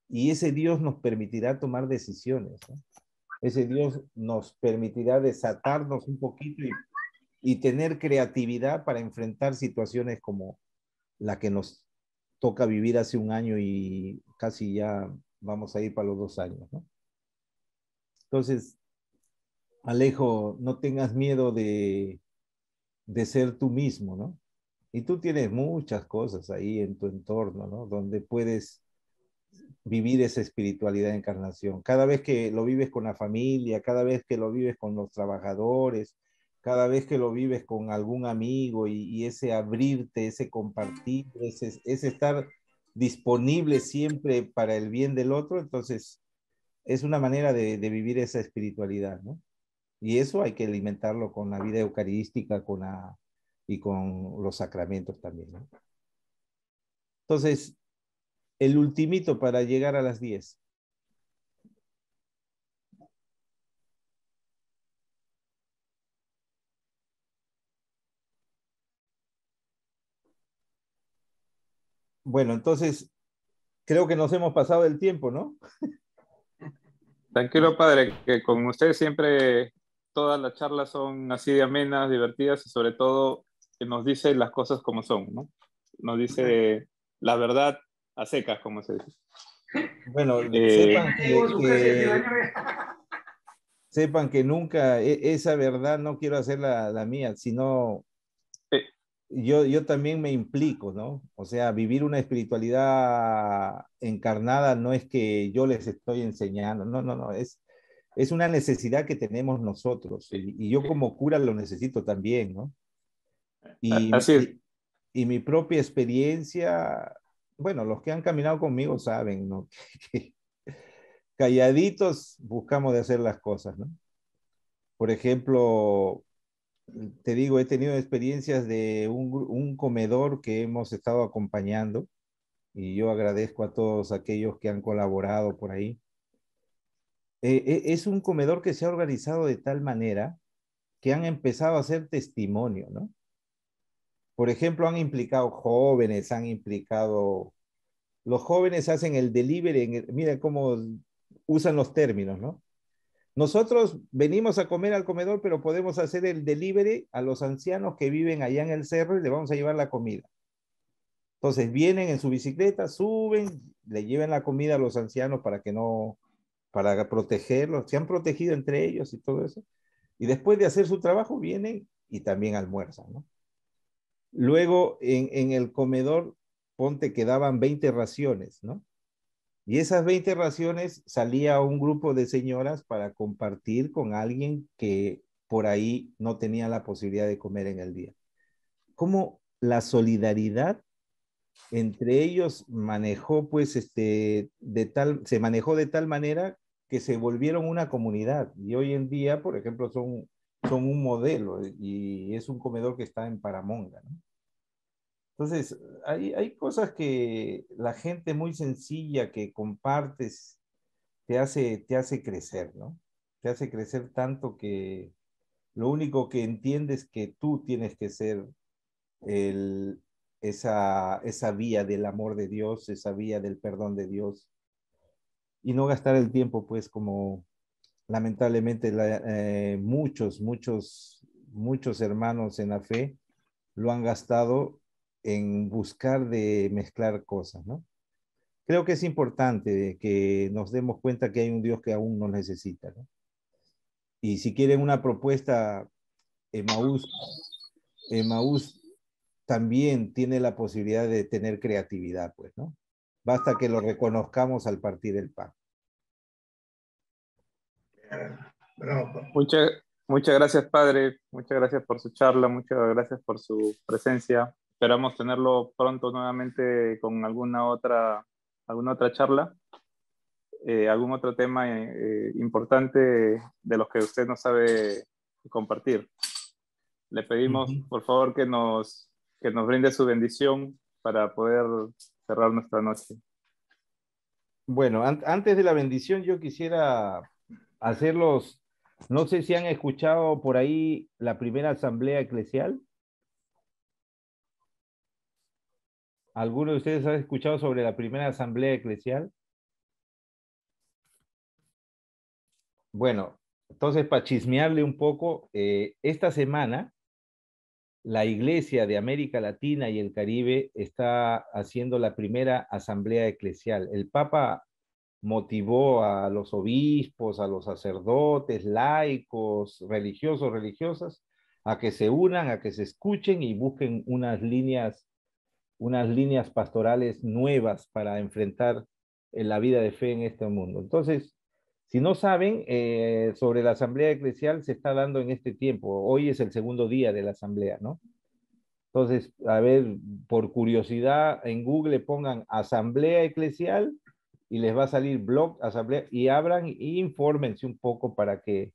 Y ese Dios nos permitirá tomar decisiones, ¿no? Ese Dios nos permitirá desatarnos un poquito y tener creatividad para enfrentar situaciones como la que nos toca vivir hace un año y casi ya vamos a ir para los 2 años, ¿no? Entonces, Alejo, no tengas miedo de ser tú mismo, ¿no? Y tú tienes muchas cosas ahí en tu entorno, ¿no? Donde puedes vivir esa espiritualidad de encarnación. Cada vez que lo vives con la familia, cada vez que lo vives con los trabajadores, cada vez que lo vives con algún amigo y ese abrirte, ese compartir, ese estar disponible siempre para el bien del otro, entonces es una manera de vivir esa espiritualidad, ¿no? Y eso hay que alimentarlo con la vida eucarística y con los sacramentos también, ¿no? Entonces, el ultimito para llegar a las 10. Bueno, entonces creo que nos hemos pasado el tiempo, ¿no? Tranquilo, padre, que con usted siempre todas las charlas son así de amenas, divertidas y sobre todo que nos dice las cosas como son, ¿no? Nos dice la verdad a secas, como se dice. Bueno, Eh, sepan que nunca esa verdad no quiero hacer la mía, sino eh, yo también me implico, ¿no? O sea, vivir una espiritualidad encarnada no es que yo les estoy enseñando, no, es una necesidad que tenemos nosotros y yo como cura lo necesito también, ¿no? así es. Y mi propia experiencia, bueno, los que han caminado conmigo saben, ¿no? Que calladitos buscamos de hacer las cosas, ¿no? Por ejemplo, te digo, he tenido experiencias de un comedor que hemos estado acompañando y yo agradezco a todos aquellos que han colaborado por ahí. Es un comedor que se ha organizado de tal manera que han empezado a hacer testimonio, ¿no? Por ejemplo, han implicado jóvenes, los jóvenes hacen el delivery, mira cómo usan los términos, ¿no? Nosotros venimos a comer al comedor, pero podemos hacer el delivery a los ancianos que viven allá en el cerro y le vamos a llevar la comida. Entonces vienen en su bicicleta, suben, le llevan la comida a los ancianos para protegerlos, se han protegido entre ellos y todo eso. Y después de hacer su trabajo vienen y también almuerzan, ¿no? Luego en el comedor, ponte que daban 20 raciones, ¿no? Y esas 20 raciones salía un grupo de señoras para compartir con alguien que por ahí no tenía la posibilidad de comer en el día. ¿Cómo la solidaridad entre ellos manejó, pues, se manejó de tal manera que se volvieron una comunidad? Y hoy en día, por ejemplo, son un modelo y es un comedor que está en Paramonga, ¿no? Entonces, hay cosas que la gente muy sencilla que compartes te hace crecer, ¿no? Te hace crecer tanto que lo único que entiendes es que tú tienes que ser esa vía del amor de Dios, esa vía del perdón de Dios, y no gastar el tiempo, pues, como lamentablemente muchos hermanos en la fe lo han gastado en buscar de mezclar cosas, ¿no? Creo que es importante que nos demos cuenta que hay un Dios que aún nos necesita, ¿no? Y si quieren una propuesta, Emaús también tiene la posibilidad de tener creatividad, pues, ¿no? Basta que lo reconozcamos al partir el pan. Muchas gracias, padre. Muchas gracias por su charla. Muchas gracias por su presencia. Esperamos tenerlo pronto nuevamente con alguna otra charla, algún otro tema importante de los que usted nos sabe compartir. Le pedimos, por favor, que nos brinde su bendición para poder cerrar nuestra noche. Bueno, antes de la bendición, yo quisiera hacerlos. No sé si han escuchado por ahí la primera asamblea eclesial. ¿Alguno de ustedes ha escuchado sobre la primera asamblea eclesial? Bueno, entonces para chismearle un poco, esta semana la Iglesia de América Latina y el Caribe está haciendo la primera asamblea eclesial. El Papa motivó a los obispos, a los sacerdotes, laicos, religiosos, religiosas, a que se unan, a que se escuchen y busquen unas líneas pastorales nuevas para enfrentar la vida de fe en este mundo. Entonces, si no saben, sobre la asamblea eclesial se está dando en este tiempo. Hoy es el segundo día de la asamblea, ¿no? Entonces, a ver, por curiosidad, en Google pongan asamblea eclesial y les va a salir blog, asamblea, y abran y infórmense un poco para que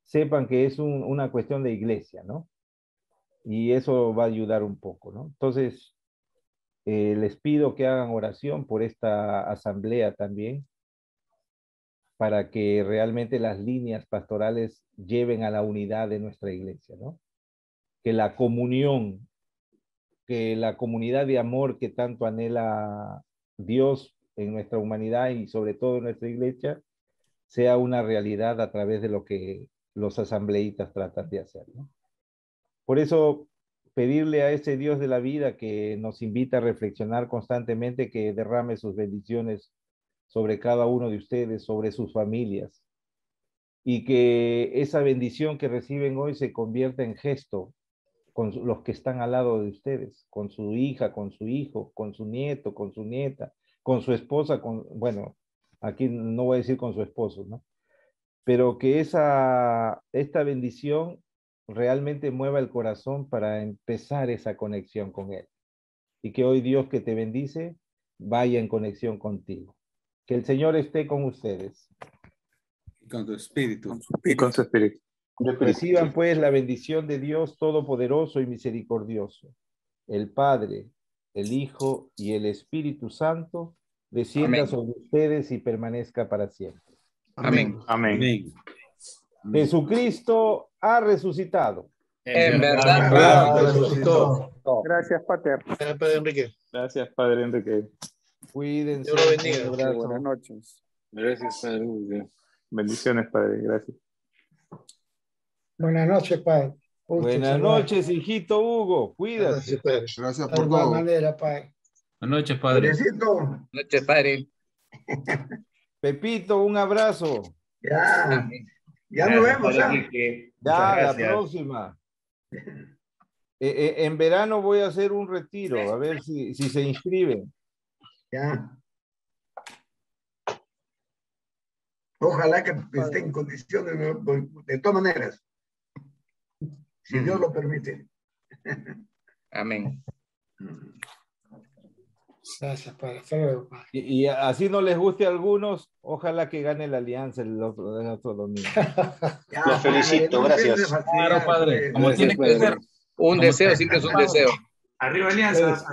sepan que es una cuestión de iglesia, ¿no? Y eso va a ayudar un poco, ¿no? Entonces, les pido que hagan oración por esta asamblea también, para que realmente las líneas pastorales lleven a la unidad de nuestra iglesia, ¿no? Que la comunión, que la comunidad de amor que tanto anhela Dios en nuestra humanidad y sobre todo en nuestra iglesia, sea una realidad a través de lo que los asambleístas tratan de hacer, ¿no? Por eso, pedirle a ese Dios de la vida que nos invita a reflexionar constantemente, que derrame sus bendiciones sobre cada uno de ustedes, sobre sus familias, y que esa bendición que reciben hoy se convierta en gesto con los que están al lado de ustedes, con su hija, con su hijo, con su nieto, con su nieta, con su esposa, bueno, aquí no voy a decir con su esposo, ¿no? Pero que esta bendición realmente mueva el corazón para empezar esa conexión con Él. Y que hoy Dios que te bendice vaya en conexión contigo. Que el Señor esté con ustedes. Y con tu espíritu. Y con su espíritu. Reciban pues la bendición de Dios Todopoderoso y Misericordioso, el Padre, el Hijo y el Espíritu Santo, descienda Amén. sobre ustedes y permanezca para siempre. Amén. Amén. Amén. Jesucristo ha resucitado. En verdad, resucitó. Gracias, Pater. Gracias, Padre Enrique. Gracias, Padre Enrique. Cuídense. Dios lo bendiga. Un abrazo. Buenas noches. Gracias, Padre. Bendiciones, padre. Gracias. Buenas noches, padre. Buenas noches, hijito Hugo. Cuídate. Gracias De por igual todo. manera, padre. Buenas noches, padre. Padrecito, Buenas noches, padre. Pepito, un abrazo. ya nos vemos, ¿ah? Ya, la próxima. En verano voy a hacer un retiro, a ver si se inscriben. Ya. Ojalá que esté en condiciones, de todas maneras, si Dios lo permite. Amén. Gracias, padre. Hasta luego, padre. Y así no les guste a algunos, ojalá que gane la alianza el otro domingo. Ya, Lo felicito, padre, gracias. no Claro, padre. pues. Como tiene que ser. Un deseo siempre es un deseo. Arriba Alianza.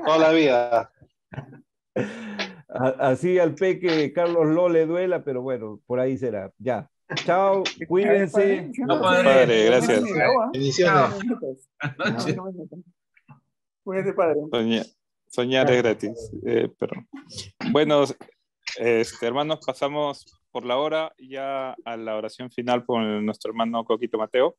Toda la vida. Así al Peque Carlos Lo le duela, pero bueno, por ahí será. Ya. Chao, cuídense. No, Padre, gracias. Bendiciones. Cuídate, padre. Soñar es gratis. Perdón. Bueno, hermanos, pasamos por la hora ya a la oración final con nuestro hermano Coquito Mateo.